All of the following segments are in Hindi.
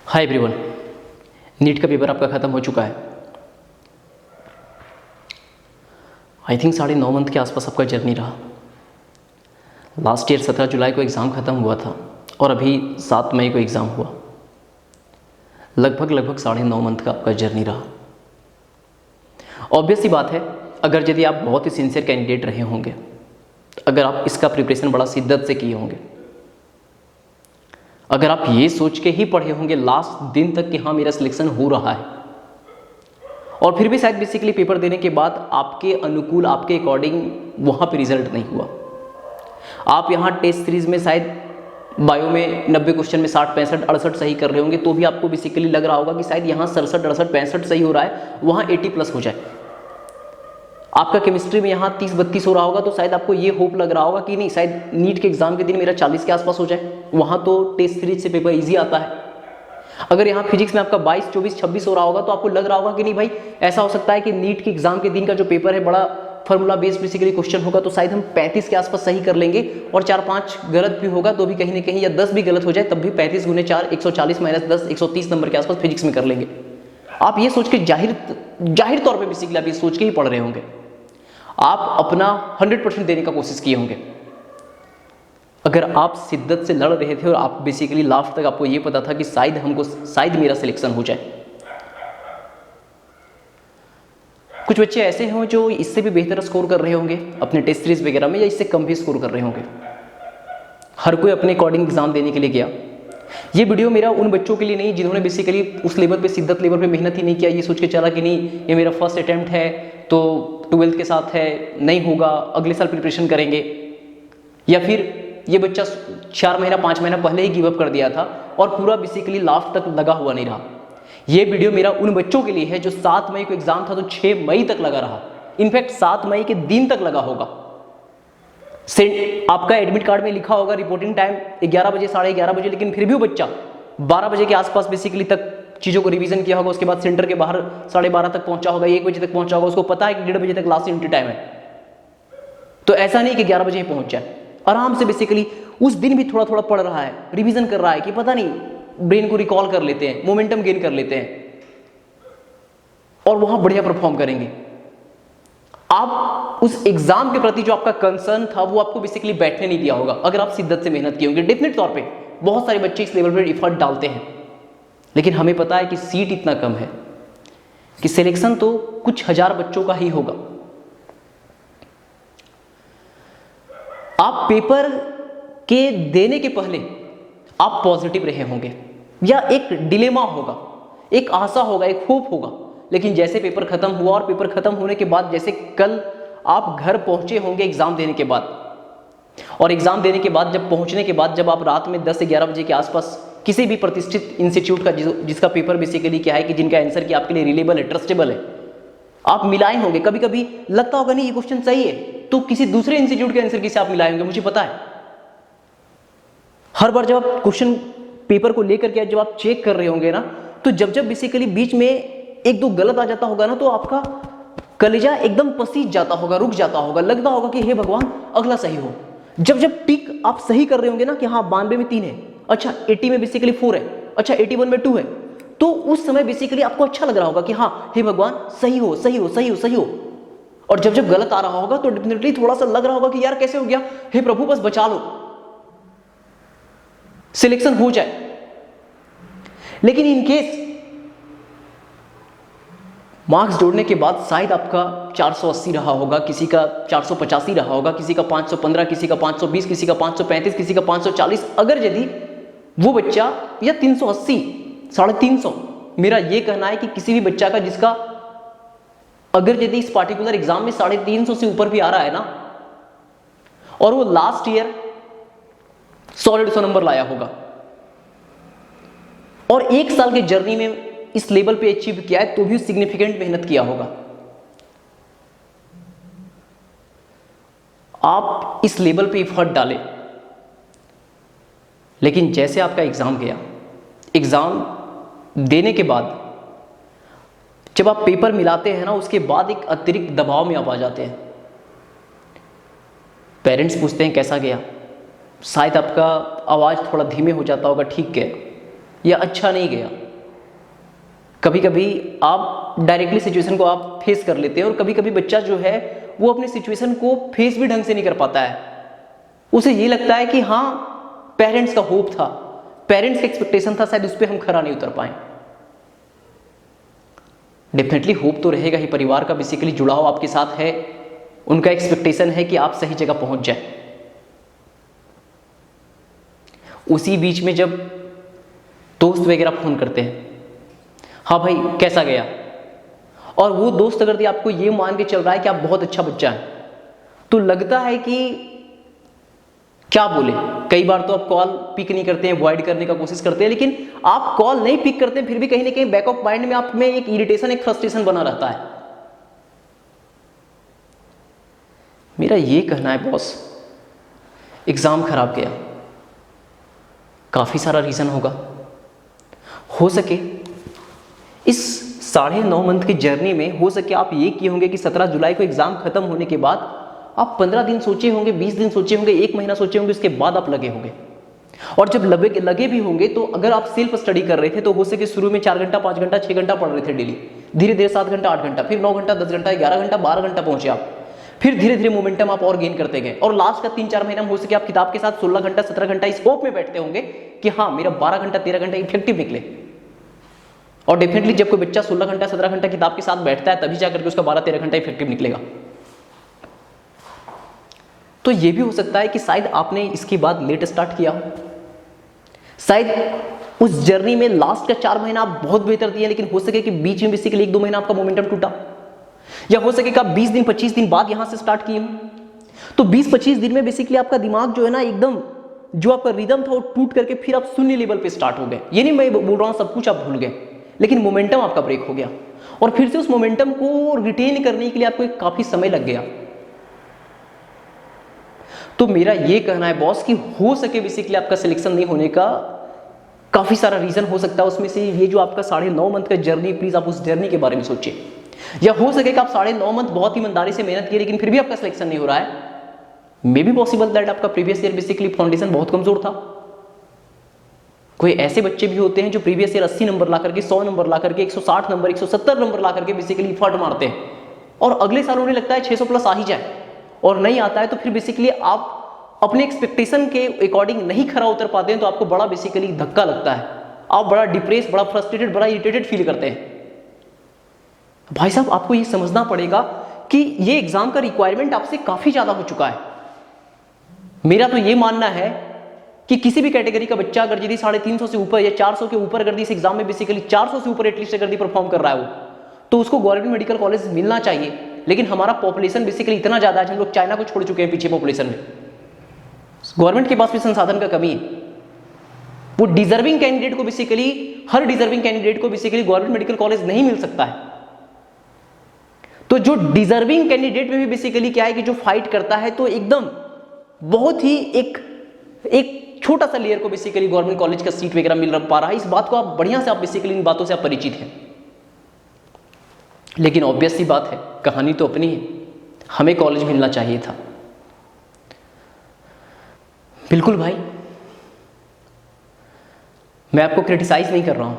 हाय एवरीवन, नीट का पेपर आपका ख़त्म हो चुका है। आई थिंक 9.5 मंथ के आसपास आपका जर्नी रहा। लास्ट ईयर 17 जुलाई को एग्ज़ाम ख़त्म हुआ था और अभी 7 मई को एग्ज़ाम हुआ। लगभग 9.5 मंथ का आपका जर्नी रहा। ऑब्वियस सी बात है, अगर यदि आप बहुत ही सिंसियर कैंडिडेट रहे होंगे, अगर आप इसका प्रिपरेशन बड़ा शिद्दत से किए होंगे, अगर आप ये सोच के ही पढ़े होंगे लास्ट दिन तक कि हाँ मेरा सिलेक्शन हो रहा है, और फिर भी शायद बेसिकली पेपर देने के बाद आपके अनुकूल, आपके अकॉर्डिंग वहाँ पे रिजल्ट नहीं हुआ। आप यहाँ टेस्ट सीरीज में शायद बायो में 90 क्वेश्चन में 60, 65, 68 सही कर रहे होंगे, तो भी आपको बेसिकली लग रहा होगा कि शायद यहाँ 67, 68, 65 सही हो रहा है, वहाँ 80+ हो जाए। आपका केमिस्ट्री में यहाँ 30, 32 हो रहा होगा, तो शायद आपको ये होप लग रहा होगा कि नहीं शायद नीट के एग्जाम के दिन मेरा 40 के आसपास हो जाए, वहाँ तो टेस्ट सीरीज से पेपर ईजी आता है। अगर यहाँ फिजिक्स में आपका 22, 24, 26 हो रहा होगा, तो आपको लग रहा होगा कि नहीं भाई ऐसा हो सकता है कि नीट के एग्जाम के दिन का जो पेपर है बड़ा फॉर्मूला बेस्ड बेसिकली क्वेश्चन होगा, तो शायद हम 35 के आसपास सही कर लेंगे, और 4-5 गलत भी होगा तो भी कहीं ना कहीं, या 10 भी गलत हो जाए तब भी 35 × 4 140 - 10 130 नंबर के आसपास फिजिक्स में कर लेंगे। आप ये सोच के जाहिर तौर पर बेसिकली आप ये सोच के ही पढ़ रहे होंगे, आप अपना 100% देने का कोशिश किए होंगे। अगर आप शिद्दत से लड़ रहे थे और आप बेसिकली लास्ट तक आपको ये पता था कि शायद मेरा सिलेक्शन हो जाए। कुछ बच्चे ऐसे हैं जो इससे भी बेहतर स्कोर कर रहे होंगे अपने टेस्ट सीरीज वगैरह में, या इससे कम भी स्कोर कर रहे होंगे। हर कोई अपने अकॉर्डिंग एग्जाम देने के लिए गया। ये वीडियो मेरा उन बच्चों के लिए नहीं जिन्होंने बेसिकली उस लेवल पे, शिद्दत लेवल पे मेहनत ही नहीं किया, ये सोच के चला कि नहीं ये मेरा फर्स्ट अटेम्प्ट है तो 12th के साथ है, नहीं होगा, अगले साल प्रिपरेशन करेंगे। या फिर ये बच्चा 4 महीना 5 महीना पहले ही गिव अप कर दिया था और पूरा बेसिकली लास्ट तक लगा हुआ नहीं रहा। ये वीडियो मेरा उन बच्चों के लिए है जो 7 मई को एग्जाम था तो 6 मई तक लगा रहा, इनफैक्ट 7 मई के दिन तक लगा होगा। आपका एडमिट कार्ड में लिखा होगा रिपोर्टिंग टाइम 11 बजे, 11:30 बजे, लेकिन फिर भी वो बच्चा 12 बजे के आसपास बेसिकली तक चीज़ों को रिवीजन किया होगा। उसके बाद सेंटर के बाहर 12:30 तक पहुंचा होगा, 1 बजे तक पहुंचा होगा, उसको पता है कि 1:30 बजे तक लास्ट एंट्री टाइम है। तो ऐसा नहीं कि 11 बजे ही पहुंच जाए, आराम से बेसिकली उस दिन भी थोड़ा थोड़ा पढ़ रहा है, रिवीजन कर रहा है कि पता नहीं ब्रेन को रिकॉल कर लेते हैं, मोमेंटम गेन कर लेते हैं और वहां बढ़िया परफॉर्म करेंगे। आप उस एग्जाम के प्रति जो आपका कंसर्न था वो आपको बेसिकली बैठने नहीं दिया होगा अगर आप शिद्दत से मेहनत किए होंगे। डेफिनेट तौर पे बहुत सारे बच्चे इस लेवल पर एफर्ट डालते हैं, लेकिन हमें पता है कि सीट इतना कम है कि सिलेक्शन तो कुछ हजार बच्चों का ही होगा। आप पेपर के देने के पहले आप पॉजिटिव रहे होंगे, या एक डिलेमा होगा, एक आशा होगा, एक होप होगा, लेकिन जैसे पेपर खत्म हुआ और पेपर खत्म होने के बाद जैसे कल आप घर पहुंचे होंगे एग्जाम देने के बाद, और एग्जाम देने के बाद जब पहुंचने के बाद जब आप रात में 10 से 11 बजे के आसपास किसी भी प्रतिष्ठित इंस्टीट्यूट का जिसका पेपर बेसिकली क्या है कि जिनका आंसर की आपके लिए रिलेबल है, ट्रस्टेबल है, आप मिलाए होंगे। कभी कभी लगता होगा नहीं ये क्वेश्चन सही है, तो किसी दूसरे इंस्टीट्यूट के आंसर की से आप मिलाए होंगे, मुझे पता है। हर बार जब आप क्वेश्चन पेपर को लेकर के जब आप चेक कर रहे होंगे ना, तो जब बेसिकली बीच में 1-2 गलत आ जाता होगा ना, तो आपका कलेजा एकदम पसीज जाता होगा, रुक जाता होगा, लगता होगा कि हे भगवान अगला सही हो। जब टिक आप सही कर रहे होंगे ना कि हाँ 92 में 3 है, अच्छा 80 में बेसिकली 4 है, अच्छा 81 में 2 है, तो उस समय बेसिकली आपको अच्छा लग रहा होगा कि हाँ हे भगवान सही हो, सही हो, सही हो, सही हो। और जब गलत आ रहा होगा तो डेफिनेटली थोड़ा सा लग रहा होगा कि यार कैसे हो गया, हे प्रभु बस बचा लो, सिलेक्शन हो जाए। लेकिन इन केस मार्क्स जोड़ने के बाद शायद आपका 480 रहा होगा, किसी का 485 रहा होगा, किसी का 515, किसी का 520, किसी का 535, किसी का 540। अगर यदि वो बच्चा, या 380, 350, मेरा ये कहना है कि किसी भी बच्चा का जिसका अगर यदि इस पार्टिकुलर एग्जाम में 350 से ऊपर भी आ रहा है ना, और वो लास्ट ईयर 100 नंबर लाया होगा और 1 साल के जर्नी में इस लेवल पे अचीव किया है, तो भी सिग्निफिकेंट मेहनत किया होगा। आप इस लेवल पे एफर्ट डालें, लेकिन जैसे आपका एग्जाम गया, एग्जाम देने के बाद जब आप पेपर मिलाते हैं ना, उसके बाद एक अतिरिक्त दबाव में आप आ जाते हैं। पेरेंट्स पूछते हैं कैसा गया, शायद आपका आवाज थोड़ा धीमे हो जाता होगा, ठीक है, या अच्छा नहीं गया। कभी कभी आप डायरेक्टली सिचुएशन को आप फेस कर लेते हैं और कभी कभी बच्चा जो है वो अपनी सिचुएशन को फेस भी ढंग से नहीं कर पाता है। उसे ये लगता है कि हाँ पेरेंट्स का होप था, पेरेंट्स का एक्सपेक्टेशन था, शायद उस पर हम खरा नहीं उतर पाए। डेफिनेटली होप तो रहेगा ही, परिवार का बेसिकली जुड़ाव आपके साथ है, उनका एक्सपेक्टेशन है कि आप सही जगह पहुंच जाए। उसी बीच में जब दोस्त वगैरह फोन करते हैं, हाँ भाई कैसा गया, और वो दोस्त अगर आपको ये मान के चल रहा है कि आप बहुत अच्छा बच्चा है, तो लगता है कि क्या बोले। कई बार तो आप कॉल पिक नहीं करते हैं, अवॉइड करने का कोशिश करते हैं, लेकिन आप कॉल नहीं पिक करते हैं, फिर भी कहीं ना कहीं बैक ऑफ माइंड में आप में एक इरिटेशन, एक फ्रस्ट्रेशन बना रहता है। मेरा ये कहना है बॉस, एग्जाम खराब गया, काफी सारा रीजन होगा। हो सके इस 9.5 मंथ की जर्नी में हो सके आप ये किए होंगे कि 17 जुलाई को एग्जाम खत्म होने के बाद आप 15 दिन सोचे होंगे, 20 दिन सोचे होंगे, 1 महीना सोचे होंगे, उसके बाद आप लगे होंगे। और जब लगे भी होंगे तो अगर आप सेल्फ स्टडी कर रहे थे तो हो सके शुरू में 4 घंटा, 5 घंटा, 6 घंटा पढ़ रहे थे डेली, धीरे धीरे 7 घंटा, 8 घंटा, फिर 9 घंटा, 10 घंटा, 11 घंटा, 12 घंटा पहुंचे आप, फिर धीरे धीरे मोमेंटम आप और गेन करते गए, और लास्ट का 3-4 महीना में हो सके आप किताब के साथ 16 घंटा, 17 घंटा इस होप में बैठते होंगे कि हाँ मेरा 12 घंटा, 13 घंटा इफेक्टिव निकले। और डेफिनेटली जब कोई बच्चा 16 घंटा, 17 घंटा किताब के साथ बैठता है, तभी जाकर के उसका 12-13 घंटा इफेक्टिव निकलेगा। तो ये भी हो सकता है कि शायद आपने इसके बाद लेट स्टार्ट किया हो, शायद उस जर्नी में लास्ट का 4 महीना आप बहुत बेहतर दिए, लेकिन हो सके कि बीच में बेसिकली 1-2 महीना आपका मोमेंटम टूटा, या हो सके कि आप 20 दिन, 25 दिन बाद यहां से स्टार्ट किए हो। तो 20-25 दिन में बेसिकली आपका दिमाग जो है ना, एकदम जो आपका रिदम था वो टूट करके फिर आप शून्य लेवल पे स्टार्ट हो गए। ये नहीं मैं बोल रहा हूं सब कुछ आप भूल गए, लेकिन मोमेंटम आपका ब्रेक हो गया, और फिर से उस मोमेंटम को रिटेन करने के लिए आपको काफी समय लग गया। तो मेरा ये कहना है बॉस कि हो सके बेसिकली आपका सिलेक्शन नहीं होने का काफी सारा रीजन हो सकता है, उसमें से ये जो आपका 9.5 मंथ का जर्नी, प्लीज आप उस जर्नी के बारे में सोचिए। या हो सके कि आप 9.5 मंथ बहुत ईमानदारी से मेहनत किए, लेकिन फिर भी आपका सिलेक्शन नहीं हो रहा है। मे बी पॉसिबल दैट आपका प्रीवियस ईयर बेसिकली फाउंडेशन बहुत कमजोर था। कोई ऐसे बच्चे भी होते हैं जो प्रीवियस ईयर 80 नंबर ला करके, 100 नंबर ला करके, 160 नंबर, 170 नंबर ला करके बेसिकली फट मारते हैं, और अगले साल उन्हें लगता है 600 प्लस आ ही जाए, और नहीं आता है तो फिर बेसिकली आप अपने एक्सपेक्टेशन के अकॉर्डिंग नहीं खरा उतर पाते हैं, तो आपको बड़ा बेसिकली धक्का लगता है, आप बड़ा डिप्रेस, बड़ा फ्रस्ट्रेटेड, बड़ा इरिटेटेड फील करते हैं। भाई साहब आपको ये समझना पड़ेगा कि ये एग्जाम का रिक्वायरमेंट आपसे काफी ज्यादा हो चुका है। मेरा तो ये मानना है कि किसी भी कैटेगरी का बच्चा अगर यदि 350 से ऊपर या 400 के ऊपर अगर इस एग्जाम में बेसिकली 400 से ऊपर एटलीस्ट अगर परफॉर्म कर रहा है वो, तो उसको गवर्नमेंट मेडिकल कॉलेज मिलना चाहिए। लेकिन हमारा पॉपुलेशन बेसिकली इतना ज्यादा है, हम लोग चाइना को छोड़ चुके हैं पीछे पॉपुलेशन में, गवर्नमेंट के पास भी संसाधन का कमी है। वो डिजर्विंग कैंडिडेट को बेसिकली, हर डिजर्विंग कैंडिडेट को बेसिकली गवर्नमेंट मेडिकल कॉलेज नहीं मिल सकता है। तो जो डिजर्विंग कैंडिडेट में भी बेसिकली क्या है कि जो फाइट करता है, तो एकदम बहुत ही एक छोटा सा लेयर को बेसिकली गवर्नमेंट कॉलेज का सीट वगैरह मिल पा रहा है। इस बात को आप बढ़िया से, आप बेसिकली इन बातों से आप परिचित हैं। लेकिन ऑब्वियस सी बात है, कहानी तो अपनी है, हमें कॉलेज मिलना चाहिए था। बिल्कुल भाई, मैं आपको क्रिटिसाइज नहीं कर रहा हूं,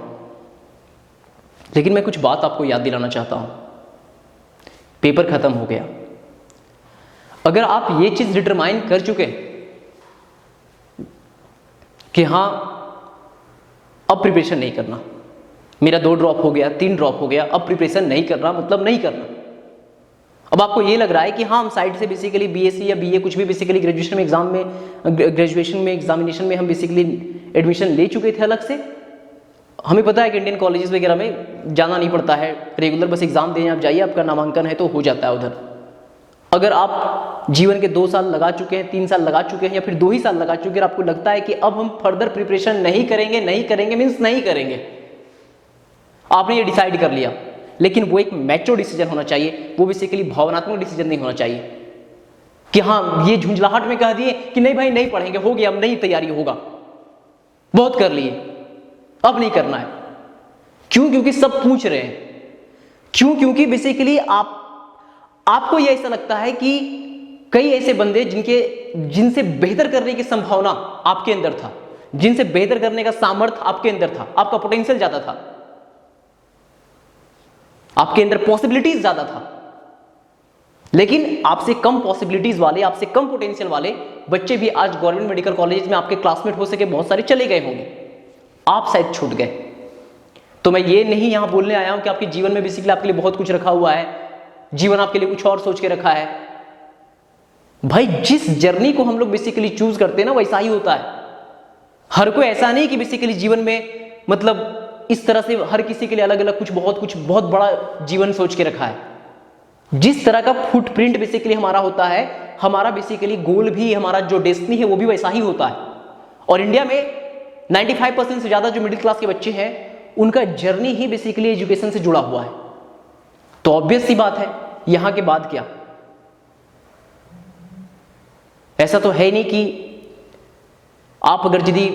लेकिन मैं कुछ बात आपको याद दिलाना चाहता हूं। पेपर खत्म हो गया, अगर आप ये चीज डिटरमाइन कर चुके कि हां अब प्रिपरेशन नहीं करना, मेरा 2 ड्रॉप हो गया, 3 ड्रॉप हो गया, अब प्रिपरेशन नहीं करना मतलब नहीं करना। अब आपको ये लग रहा है कि हाँ हम साइड से बेसिकली बीएससी या बीए कुछ भी बेसिकली ग्रेजुएशन में एग्जाम में, ग्रेजुएशन में एग्जामिनेशन में हम बेसिकली एडमिशन ले चुके थे अलग से, हमें पता है कि इंडियन कॉलेजेस वगैरह में जाना नहीं पड़ता है, रेगुलर बस एग्जाम देने आप जाइए, आपका नामांकन है तो हो जाता है उधर। अगर आप जीवन के 2 साल लगा चुके हैं, 3 साल लगा चुके हैं, या फिर 2 ही साल लगा चुके हैं, आपको लगता है कि अब हम फर्दर प्रिपरेशन नहीं करेंगे मीन्स नहीं करेंगे, आपने ये डिसाइड कर लिया, लेकिन वो एक मैच्योर डिसीजन होना चाहिए, वो बेसिकली भावनात्मक डिसीजन नहीं होना चाहिए कि हाँ ये झुंझलाहट में कह दिए कि नहीं भाई नहीं पढ़ेंगे, हो गया अब नहीं तैयारी होगा, बहुत कर लिए अब नहीं करना है। क्यों? क्योंकि सब पूछ रहे हैं। क्यों? क्योंकि बेसिकली आपको यह ऐसा लगता है कि कई ऐसे बंदे जिनसे बेहतर करने की संभावना आपके अंदर था, जिनसे बेहतर करने का सामर्थ्य आपके अंदर था, आपका पोटेंशियल ज्यादा था, आपके अंदर पॉसिबिलिटीज ज्यादा था। लेकिन आपसे कम पॉसिबिलिटीज वाले, आपसे कम पोटेंशियल वाले बच्चे भी आज गवर्नमेंट मेडिकल कॉलेज में आपके क्लासमेट हो सके बहुत सारे चले गए होंगे, आप शायद छूट गए। तो मैं ये नहीं यहां बोलने आया हूं कि आपके जीवन में बेसिकली आपके लिए बहुत कुछ रखा हुआ है, जीवन आपके लिए कुछ और सोच के रखा है। भाई जिस जर्नी को हम लोग बेसिकली चूज करते हैं ना, वैसा ही होता है। हर कोई ऐसा नहीं कि बेसिकली जीवन में मतलब इस तरह से हर किसी के लिए अलग अलग कुछ बहुत बड़ा जीवन सोच के रखा है। जिस तरह का फुटप्रिंट बेसिकली हमारा होता है, हमारा बेसिकली गोल भी, हमारा जो डेस्टिनी है वो भी वैसा ही होता है। और इंडिया में 95% से ज्यादा जो मिडिल क्लास के बच्चे हैं, उनका जर्नी ही बेसिकली एजुकेशन से जुड़ा हुआ है। तो ऑब्वियस सी बात है, यहां के बाद क्या, ऐसा तो है नहीं कि आप अगर यदि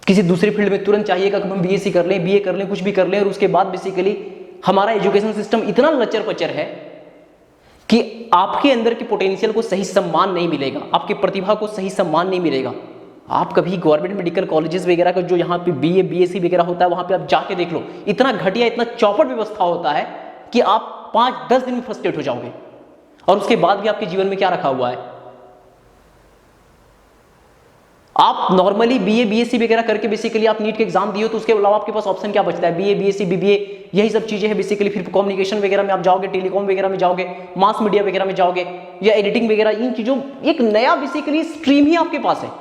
किसी दूसरी फील्ड में तुरंत चाहिएगा कि हम बीएससी कर लें, बीए कर लें, कुछ भी कर लें, और उसके बाद बेसिकली हमारा एजुकेशन सिस्टम इतना लचर पचर है कि आपके अंदर के पोटेंशियल को सही सम्मान नहीं मिलेगा, आपकी प्रतिभा को सही सम्मान नहीं मिलेगा। आप कभी गवर्नमेंट मेडिकल कॉलेजेस वगैरह का जो यहाँ पे बीए बीएससी वगैरह होता है, वहां पे आप जाके देख लो, इतना घटिया, इतना चौपट व्यवस्था होता है कि आप 5-10 दिन में फ्रस्ट्रेट हो जाओगे। और उसके बाद भी आपके जीवन में क्या रखा हुआ है? आप नॉर्मली बीए बीएससी वगैरह करके बेसिकली आप नीट के एग्जाम दिए, तो उसके अलावा आपके पास ऑप्शन क्या बचता है? बीए बीएससी बीबीए, यही सब चीजें हैं बेसिकली। फिर कम्युनिकेशन वगैरह में आप जाओगे, टेलीकॉम वगैरह में जाओगे, मास मीडिया वगैरह में जाओगे, या एडिटिंग वगैरह, इन चीजों, एक नया बेसिकली स्ट्रीम ही आपके पास है।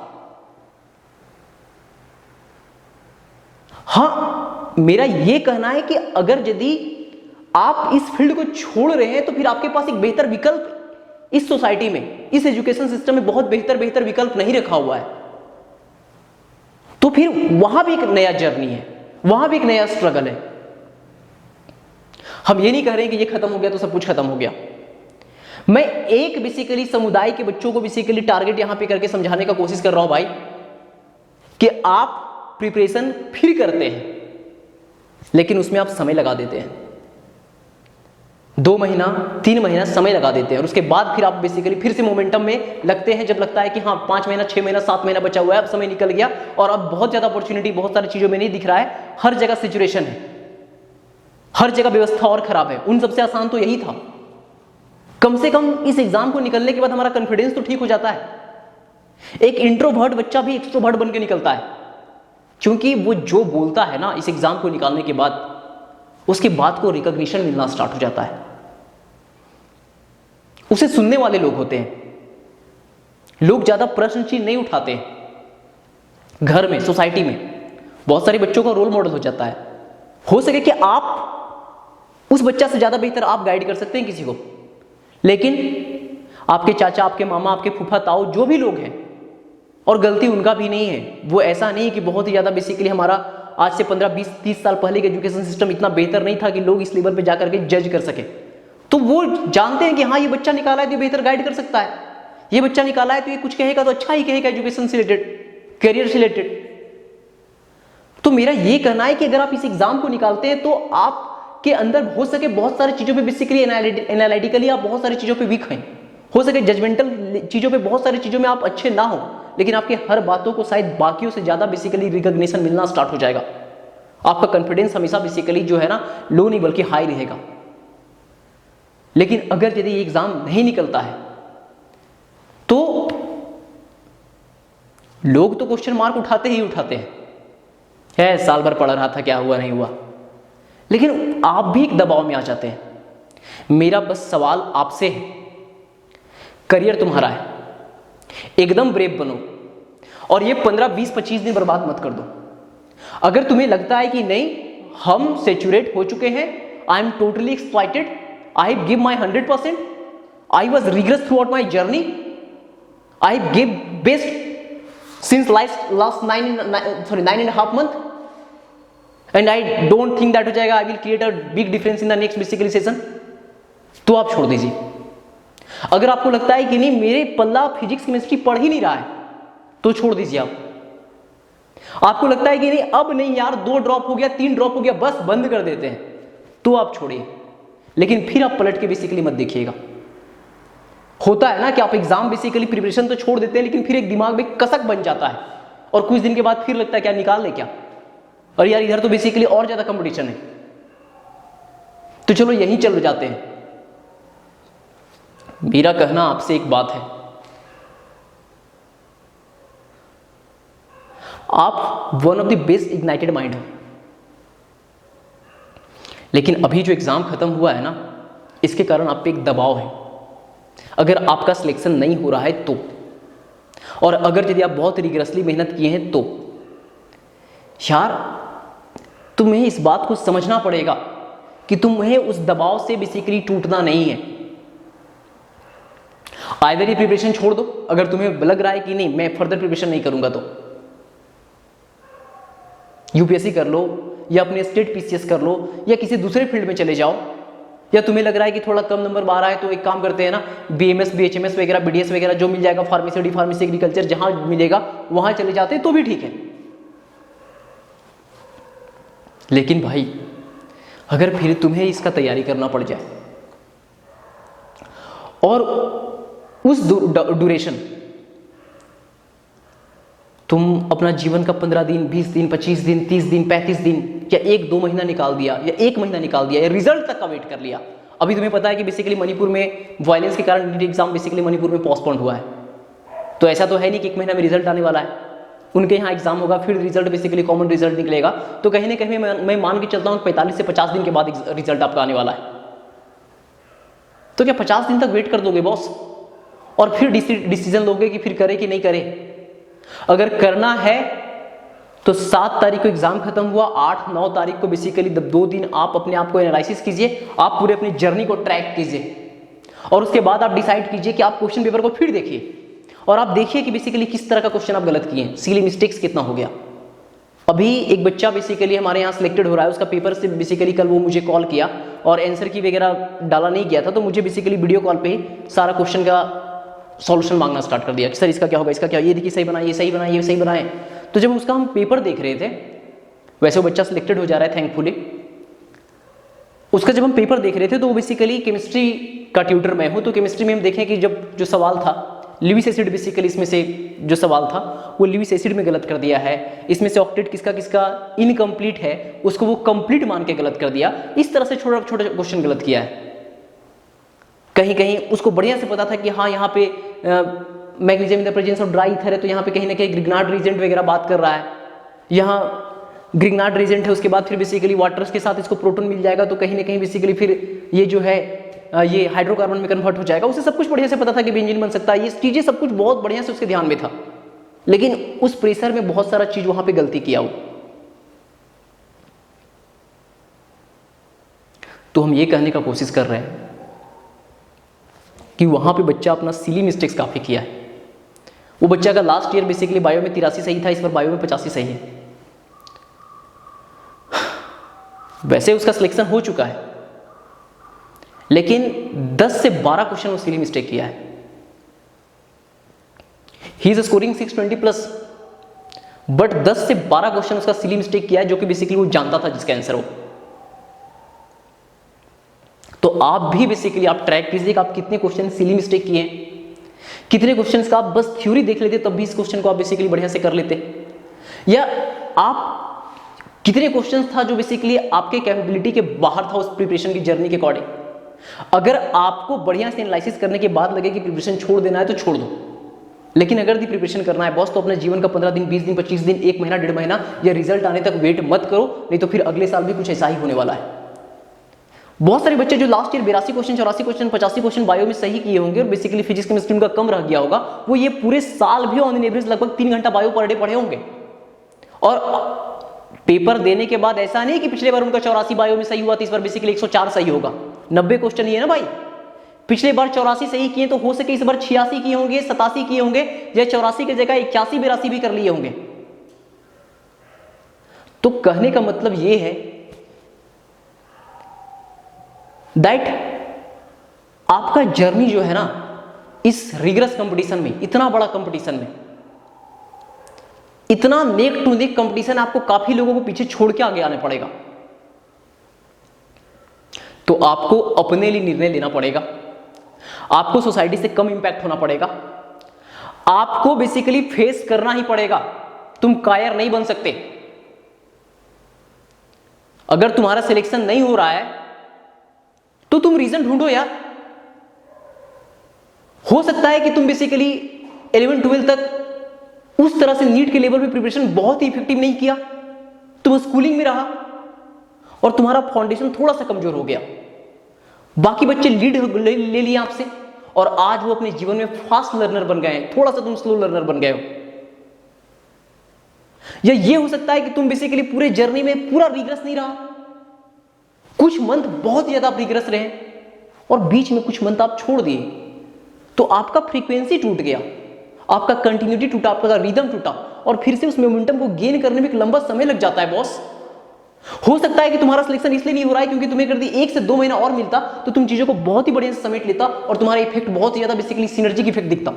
हाँ, मेरा यह कहना है कि अगर यदि आप इस फील्ड को छोड़ रहे हैं, तो फिर आपके पास एक बेहतर विकल्प इस सोसाइटी में, इस एजुकेशन सिस्टम में बहुत बेहतर विकल्प नहीं रखा हुआ है। तो फिर वहां भी एक नया जर्नी है, वहां भी एक नया स्ट्रगल है। हम ये नहीं कह रहे हैं कि ये खत्म हो गया तो सब कुछ खत्म हो गया। मैं एक बेसिकली समुदाय के बच्चों को बेसिकली टारगेट यहां पे करके समझाने का कोशिश कर रहा हूं भाई, कि आप प्रिपरेशन फिर करते हैं, लेकिन उसमें आप समय लगा देते हैं, 2 महीना 3 महीना समय लगा देते हैं, और उसके बाद फिर आप बेसिकली फिर से मोमेंटम में लगते हैं, जब लगता है कि हाँ 5 महीना 6 महीना 7 महीना बचा हुआ है, अब समय निकल गया और अब बहुत ज्यादा अपॉर्चुनिटी बहुत सारी चीजों में नहीं दिख रहा है, हर जगह सिचुएशन है, हर जगह व्यवस्था और खराब है। उन सबसे आसान तो यही था, कम से कम इस एग्जाम को निकलने के बाद हमारा कॉन्फिडेंस तो ठीक हो जाता है। एक इंट्रोवर्ट बच्चा भी एक्सट्रोवर्ट बन के निकलता है, क्योंकि वो जो बोलता है ना इस एग्जाम को निकालने के बाद, उसके बाद को रिकॉग्निशन मिलना स्टार्ट हो जाता है। उसे सुनने वाले लोग होते हैं, लोग ज्यादा प्रश्नचिन्ह नहीं उठाते हैं। घर में, सोसाइटी में बहुत सारे बच्चों का रोल मॉडल हो जाता है। हो सके कि आप उस बच्चा से ज्यादा बेहतर आप गाइड कर सकते हैं किसी को, लेकिन आपके चाचा, आपके मामा, आपके फूफा, ताऊ, जो भी लोग हैं, और गलती उनका भी नहीं है, वो ऐसा नहीं कि बहुत ही ज्यादा बेसिकली हमारा आज से 15, 20, 30 साल पहले का एजुकेशन सिस्टम इतना बेहतर नहीं था कि लोग इस लेवल पे जाकर के जज कर सके। तो वो जानते हैं कि हाँ ये बच्चा निकाला है तो बेहतर गाइड कर सकता है, ये बच्चा निकाला है तो ये कुछ कहेगा तो अच्छा ही कहेगा एजुकेशन से रिलेटेड, करियर से रिलेटेड। तो मेरा ये कहना है कि अगर आप इस एग्जाम को निकालते हैं तो आपके अंदर हो सके बहुत सारी चीजों पे बेसिकली एनालिटिकली आप बहुत सारी चीजों पे वीक हैं, हो सके जजमेंटल चीजों पे बहुत सारी चीजों में आप अच्छे ना हो, लेकिन आपके हर बातों को शायद बाकियों से ज्यादा बेसिकली रिकॉग्निशन मिलना स्टार्ट हो जाएगा। आपका कॉन्फिडेंस हमेशा बेसिकली जो है ना लो नहीं बल्कि हाई रहेगा। लेकिन अगर यदि ये एग्जाम नहीं निकलता है तो लोग तो क्वेश्चन मार्क उठाते ही उठाते हैं, है साल भर पढ़ रहा था क्या हुआ नहीं हुआ, लेकिन आप भी एक दबाव में आ जाते हैं। मेरा बस सवाल आपसे है, करियर तुम्हारा है, एकदम ब्रेव बनो और ये 15, 20, 25 दिन बर्बाद मत कर दो। अगर तुम्हें लगता है कि नहीं हम सेचुरेट हो चुके हैं, I am totally exploited, I give my 100%, I was rigorous throughout my journey, I gave best since last 9.5 months, and I don't think that हो जाएगा I will create a big difference in the next basically session, तो आप छोड़ दीजिए। अगर आपको लगता है कि नहीं मेरे पल्ला फिजिक्स केमिस्ट्री पढ़ ही नहीं रहा है, तो छोड़ दीजिए आप। आपको लगता है कि नहीं अब नहीं यार 2 ड्रॉप हो गया, 3 ड्रॉप हो गया, बस बंद कर देते हैं, तो आप छोड़िए। लेकिन फिर आप पलट के बेसिकली मत देखिएगा। होता है ना कि आप एग्जाम बेसिकली प्रिपरेशन तो छोड़ देते हैं, लेकिन फिर एक दिमाग में कसक बन जाता है, और कुछ दिन के बाद फिर लगता है क्या निकाल ले क्या, और यार इधर तो बेसिकली और ज्यादा कंपटीशन है, तो चलो यहीं चल जाते हैं। मेरा कहना आपसे एक बात है, आप one of the best ignited mind हो, लेकिन अभी जो एग्जाम खत्म हुआ है ना, इसके कारण आप पे एक दबाव है। अगर आपका सिलेक्शन नहीं हो रहा है तो, और अगर यदि आप बहुत रिगरसली मेहनत किए हैं तो, यार तुम्हें इस बात को समझना पड़ेगा कि तुम्हें उस दबाव से बेसिकली टूटना नहीं है। आइदर ये प्रिपरेशन छोड़ दो, अगर तुम्हें लग रहा है कि नहीं मैं फर्दर प्रिपरेशन नहीं करूंगा, तो यूपीएससी कर लो या अपने स्टेट पीसीएस कर लो या किसी दूसरे फील्ड में चले जाओ, या तुम्हें लग रहा है कि थोड़ा कम नंबर आ रहा है तो एक काम करते हैं ना, बीएमएस बीएचएमएस वगैरह बीडीएस वगैरह जो मिल जाएगा, फार्मेसी डी फार्मेसी एग्रीकल्चर जहां मिलेगा वहां चले जाते हैं तो भी ठीक है। लेकिन भाई अगर फिर तुम्हें इसका तैयारी करना पड़ जाए और उस ड्यूरेशन तुम अपना जीवन का 15 दिन 20 दिन 25 दिन 30 दिन 35 दिन या 1-2 महीना निकाल दिया या 1 महीना निकाल दिया या रिजल्ट तक का वेट कर लिया। अभी तुम्हें पता है कि बेसिकली मणिपुर में वायलेंस के कारण नीट एग्जाम बेसिकली मणिपुर में पोस्टपोन हुआ है, तो ऐसा तो है नहीं कि 1 महीना में रिजल्ट आने वाला है। उनके यहाँ एग्जाम होगा, फिर रिजल्ट बेसिकली कॉमन रिजल्ट निकलेगा, तो कहीं ना कहीं मैं मान के चलता हूँ 45 से 50 दिन के बाद रिजल्ट आपका आने वाला है। तो क्या 50 दिन तक वेट कर दोगे बॉस, और फिर डिसीजन लोगे कि फिर करे कि नहीं करे? अगर करना है तो 7 तारीख को एग्जाम खत्म हुआ, 8-9 तारीख को बेसिकली 2 दिन आप अपने आप को एनालिसिस कीजिए, आप पूरे अपनी जर्नी को ट्रैक कीजिए, और उसके बाद आप डिसाइड कीजिए कि आप क्वेश्चन पेपर को फिर देखिए और आप देखिए कि बेसिकली किस तरह का क्वेश्चन आप गलत किए हैं, सिली मिस्टेक्स कितना हो गया। अभी एक बच्चा बेसिकली हमारे यहाँ सिलेक्टेड हो रहा है, उसका पेपर से बेसिकली कल वो मुझे कॉल किया और आंसर की वगैरह डाला नहीं गया था, तो मुझे बेसिकली वीडियो कॉल पे ही सारा क्वेश्चन का सॉल्यूशन मांगना स्टार्ट कर दिया कि सर इसका क्या होगा, इसका क्या, ये देखिए सही बनाए, ये सही बनाए, ये सही बनाए। तो जब उसका हम पेपर देख रहे थे, वैसे वो बच्चा सिलेक्टेड हो जा रहा है थैंकफुली, उसका जब हम पेपर देख रहे थे तो वो बेसिकली केमिस्ट्री का ट्यूटर मैं हूँ, तो केमिस्ट्री में हम देखें कि जब जो सवाल था लिविस एसिड बेसिकली इसमें से जो सवाल था वो लिविस एसिड में गलत कर दिया है, इसमें से ऑक्टेट किसका किसका इनकम्प्लीट है उसको वो कंप्लीट मान के गलत कर दिया, इस तरह से छोटा छोटा क्वेश्चन गलत किया है। कहीं कहीं उसको बढ़िया से पता था कि हाँ यहाँ पे magnesium in the presence of dry ether है, तो यहाँ पे कहीं ना कहीं ग्रिग्नार्ड रीजेंट वगैरह बात कर रहा है, यहाँ ग्रिग्नार्ड रीजेंट है, उसके बाद फिर बेसिकली वाटर्स के साथ इसको प्रोटॉन मिल जाएगा, तो कहीं ना कहीं बेसिकली फिर ये जो है ये हाइड्रोकार्बन में कन्वर्ट हो जाएगा। उसे सब कुछ बढ़िया से पता था कि बेंजीन बन सकता है, ये चीजें सब कुछ बहुत बढ़िया से उसके ध्यान में था, लेकिन उस प्रेशर में बहुत सारा चीज वहां पे गलती किया वो। तो हम ये कहने का कोशिश कर रहे हैं कि वहां पे बच्चा अपना सिली मिस्टेक्स काफी किया है। वो बच्चा का लास्ट ईयर बेसिकली बायो में 83 सही था, इस बार बायो में 85 सही है। वैसे उसका सिलेक्शन हो चुका है, लेकिन 10 से 12 क्वेश्चन वो सिली मिस्टेक किया है। ही इज स्कोरिंग 620+, बट 10 से 12 क्वेश्चन उसका सिली मिस्टेक किया है, जो कि बेसिकली वो जानता था जिसका आंसर हो। तो आप भी बेसिकली आप ट्रैक कीजिए कि आप कितने क्वेश्चन सिली मिस्टेक किए हैं, कितने क्वेश्चंस का आप बस थ्योरी देख लेते तब भी इस क्वेश्चन को आप बेसिकली बढ़िया से कर लेते, या आप कितने क्वेश्चंस था जो बेसिकली आपके कैपेबिलिटी के बाहर था उस प्रिपरेशन की जर्नी के अकॉर्डिंग। अगर आपको बढ़िया से एनालिसिस करने के बाद लगे कि प्रिपरेशन छोड़ देना है तो छोड़ दो, लेकिन अगर प्रिपरेशन करना है बॉस तो अपने जीवन का 15 दिन 20 दिन 25 दिन 1 महीना 1.5 महीना या रिजल्ट आने तक वेट मत करो, नहीं तो फिर अगले साल भी कुछ ऐसा ही होने वाला है। बहुत सारे बच्चे जो last year 82 question 84 question 85 question bio में सही किए होंगे और बेसिकली फिजिक्स केमिस्ट्री उनका कम रह गया होगा, वो ये पूरे साल भी ऑन एवरेज लगभग 3 घंटा बायो पर डे पढ़े होंगे, और पेपर देने के बाद ऐसा नहीं कि पिछले बार उनका 84 बायो में सही हुआ तो इस बार बेसिकली 104 सही होगा। 90 क्वेश्चन ही है ना भाई, पिछले बार 84 सही किए तो हो सके इस बार 86 किए होंगे 87 किए होंगे, या 84 की जगह 81 82 भी कर लिए होंगे। तो कहने का मतलब ये है दैट आपका जर्नी जो है ना इस रिगरस कंपटीशन में, इतना बड़ा कंपटीशन में, इतना नेक टू नेक कंपटीशन, आपको काफी लोगों को पीछे छोड़ के आगे आने पड़ेगा। तो आपको अपने लिए निर्णय लेना पड़ेगा, आपको सोसाइटी से कम इंपैक्ट होना पड़ेगा, आपको बेसिकली फेस करना ही पड़ेगा तुम कायर नहीं बन सकते। अगर तुम्हारा सिलेक्शन नहीं हो रहा है तो तुम रीजन ढूंढो यार। हो सकता है कि तुम बेसिकली 11-12 तक उस तरह से नीट के लेवल पे प्रिपरेशन बहुत ही इफेक्टिव नहीं किया, तुम स्कूलिंग में रहा और तुम्हारा फाउंडेशन थोड़ा सा कमजोर हो गया। बाकी बच्चे लीड ले लिए आपसे और आज वो अपने जीवन में फास्ट लर्नर बन गए हैं, थोड़ा सा तुम स्लो लर्नर बन गए हो। या ये हो सकता है कि तुम बेसिकली पूरे जर्नी में पूरा रिग्रेस नहीं रहा, कुछ मंथ बहुत ज्यादा आप रिग्रेस रहे और बीच में कुछ मंथ आप छोड़ दिए, तो आपका फ्रीक्वेंसी टूट गया, आपका कंटिन्यूटी टूटा, आपका रिदम टूटा और फिर से उस मोमेंटम को गेन करने में एक लंबा समय लग जाता है बॉस। हो सकता है कि तुम्हारा सिलेक्शन इसलिए नहीं हो रहा है क्योंकि तुम्हें अगर 1 से 2 महीना और मिलता तो तुम चीजों को बहुत ही बढ़िया से समेट लेता और तुम्हारा इफेक्ट बहुत ही ज्यादा बेसिकली सिनर्जी की इफेक्ट दिखता।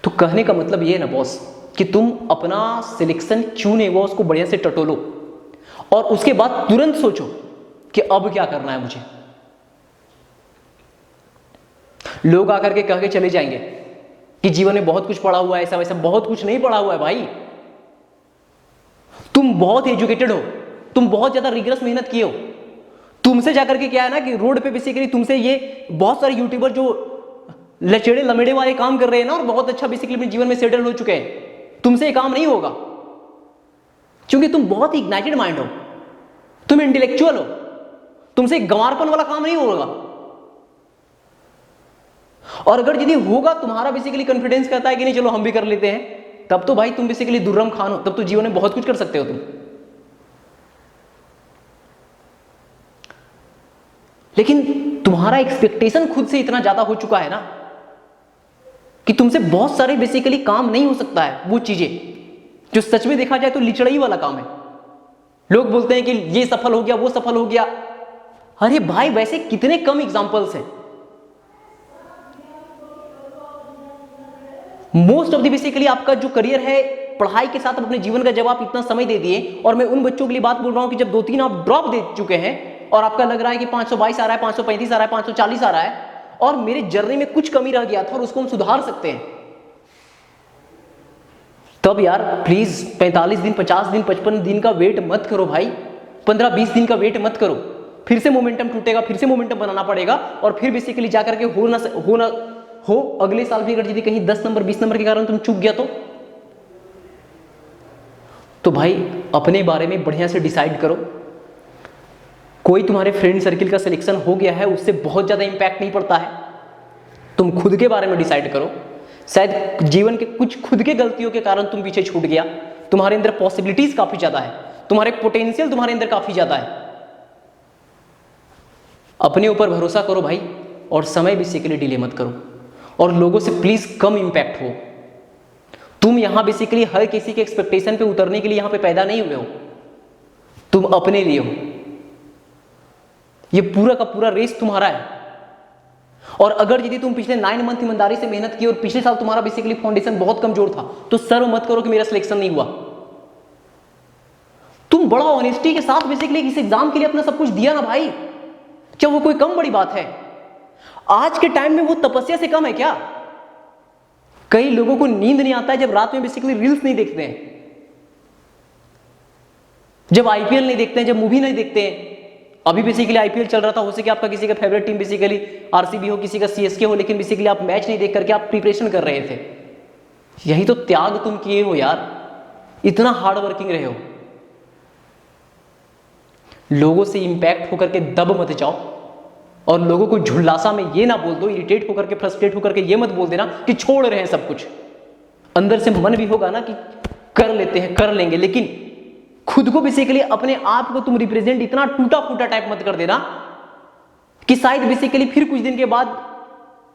तो कहने का मतलब ये है ना बॉस कि तुम अपना सिलेक्शन चुने वो उसको बढ़िया से टटोलो और उसके बाद तुरंत सोचो कि अब क्या करना है मुझे। लोग आकर के कह के चले जाएंगे कि जीवन में बहुत कुछ पढ़ा हुआ है, ऐसा वैसा, बहुत कुछ नहीं पढ़ा हुआ है भाई। तुम बहुत एजुकेटेड हो, तुम बहुत ज्यादा रिगरस मेहनत किए हो। तुमसे जाकर के क्या है ना कि रोड पे बेसिकली तुमसे ये बहुत सारे यूट्यूबर जो लचेड़े लमेड़े वाले काम कर रहे हैं ना और बहुत अच्छा बेसिकली अपने जीवन में सेटल हो चुके हैं, तुमसे ये काम नहीं होगा क्योंकि तुम बहुत ही इग्नाइटेड माइंड हो, तुम इंटेलेक्चुअल हो, तुमसे गंवारपन वाला काम नहीं होगा। और अगर यदि होगा, तुम्हारा बेसिकली कॉन्फिडेंस कहता है कि नहीं चलो हम भी कर लेते हैं, तब तो भाई तुम बेसिकली दुर्रम खान हो, तब तो जीवन में बहुत कुछ कर सकते हो तुम। लेकिन तुम्हारा एक्सपेक्टेशन खुद से इतना ज्यादा हो चुका है ना कि तुमसे बहुत सारे बेसिकली काम नहीं हो सकता है, वो चीजें जो सच में देखा जाए तो लिचड़ई वाला काम है। लोग बोलते हैं कि ये सफल हो गया, वो सफल हो गया। अरे भाई वैसे कितने कम एग्जांपल्स हैं। मोस्ट ऑफ द बेसिकली आपका जो करियर है पढ़ाई के साथ अपने जीवन का जब आप इतना समय दे दिए, और मैं उन बच्चों के लिए बात बोल रहा हूं कि जब 2-3 आप ड्रॉप दे चुके हैं और आपका लग रहा है कि 522 आ रहा है, 535 आ रहा है, 540 आ रहा है और मेरे जर्नी में कुछ कमी रह गया था और उसको हम सुधार सकते हैं, तब यार प्लीज 45 दिन, 50 दिन, 55 दिन का वेट मत करो भाई, 15-20 दिन का वेट मत करो। फिर से मोमेंटम टूटेगा, फिर से मोमेंटम बनाना पड़ेगा और फिर बेसिकली जाकर के हो अगले साल भी अगर यदि कहीं 10 नंबर 20 नंबर के कारण तुम चूक गया तो भाई अपने बारे में बढ़िया से डिसाइड करो। कोई तुम्हारे फ्रेंड सर्किल का सिलेक्शन हो गया है उससे बहुत ज्यादा इंपैक्ट नहीं पड़ता है, तुम खुद के बारे में डिसाइड करो। शायद जीवन के कुछ खुद के गलतियों के कारण तुम पीछे छूट गया, तुम्हारे अंदर पॉसिबिलिटीज काफी ज्यादा है, तुम्हारे पोटेंशियल तुम्हारे अंदर काफी ज्यादा है। अपने ऊपर भरोसा करो भाई और समय बेसिकली डिले मत करो और लोगों से प्लीज कम इंपैक्ट हो। तुम यहां बेसिकली हर किसी के एक्सपेक्टेशन पे उतरने के लिए यहां पे पैदा नहीं हुए हो, तुम अपने लिए हो। ये पूरा का पूरा रेस तुम्हारा है और अगर यदि तुम पिछले 9 मंथ ईमानदारी से मेहनत की और पिछले साल तुम्हारा बेसिकली फाउंडेशन बहुत कमजोर था तो सर्व मत करो कि मेरा सिलेक्शन नहीं हुआ। तुम बड़ा ऑनेस्टी के साथ बेसिकली इस एग्जाम के लिए अपना सब कुछ दिया ना भाई, क्या वो कोई कम बड़ी बात है? आज के टाइम में वो तपस्या से कम है क्या? कई लोगों को नींद नहीं आता है जब रात में बेसिकली रील्स नहीं देखते हैं, जब आईपीएल नहीं देखते हैं, जब मूवी नहीं देखते हैं। अभी बेसिकली आईपीएल चल रहा था, हो सके आपका किसी का फेवरेट टीम बेसिकली आरसीबी हो, किसी का सीएसके हो, लेकिन बेसिकली आप मैच नहीं देख करके आप प्रिपरेशन कर रहे थे। यही तो त्याग तुम किए हो यार, इतना हार्ड वर्किंग रहे हो। लोगों से इंपैक्ट होकर के दब मत जाओ और लोगों को झुल्लासा में ये ना बोल दो, इरिटेट होकर के फ्रस्ट्रेट होकर के ये मत बोल देना कि छोड़ रहे हैं सब कुछ। अंदर से मन भी होगा ना कि कर लेते हैं, कर लेंगे, लेकिन खुद को बेसिकली अपने आप को तुम रिप्रेजेंट इतना टूटा फूटा टाइप मत कर देना कि शायद बेसिकली फिर कुछ दिन के बाद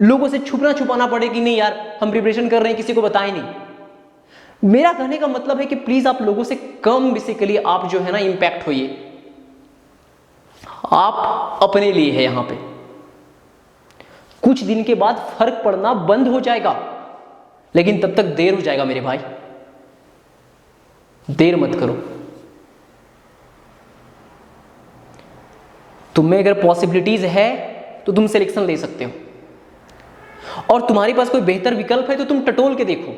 लोगों से छुपाना पड़े कि नहीं यार हम प्रिपरेशन कर रहे हैं, किसी को बताएं नहीं। मेरा कहने का मतलब है कि प्लीज आप लोगों से कम बेसिकली आप जो है ना इंपैक्ट होइए, आप अपने लिए है। यहां पे कुछ दिन के बाद फर्क पड़ना बंद हो जाएगा, लेकिन तब तक देर हो जाएगा मेरे भाई, देर मत करो। तुम में अगर पॉसिबिलिटीज है तो तुम सिलेक्शन ले सकते हो और तुम्हारे पास कोई बेहतर विकल्प है तो तुम टटोल के देखो।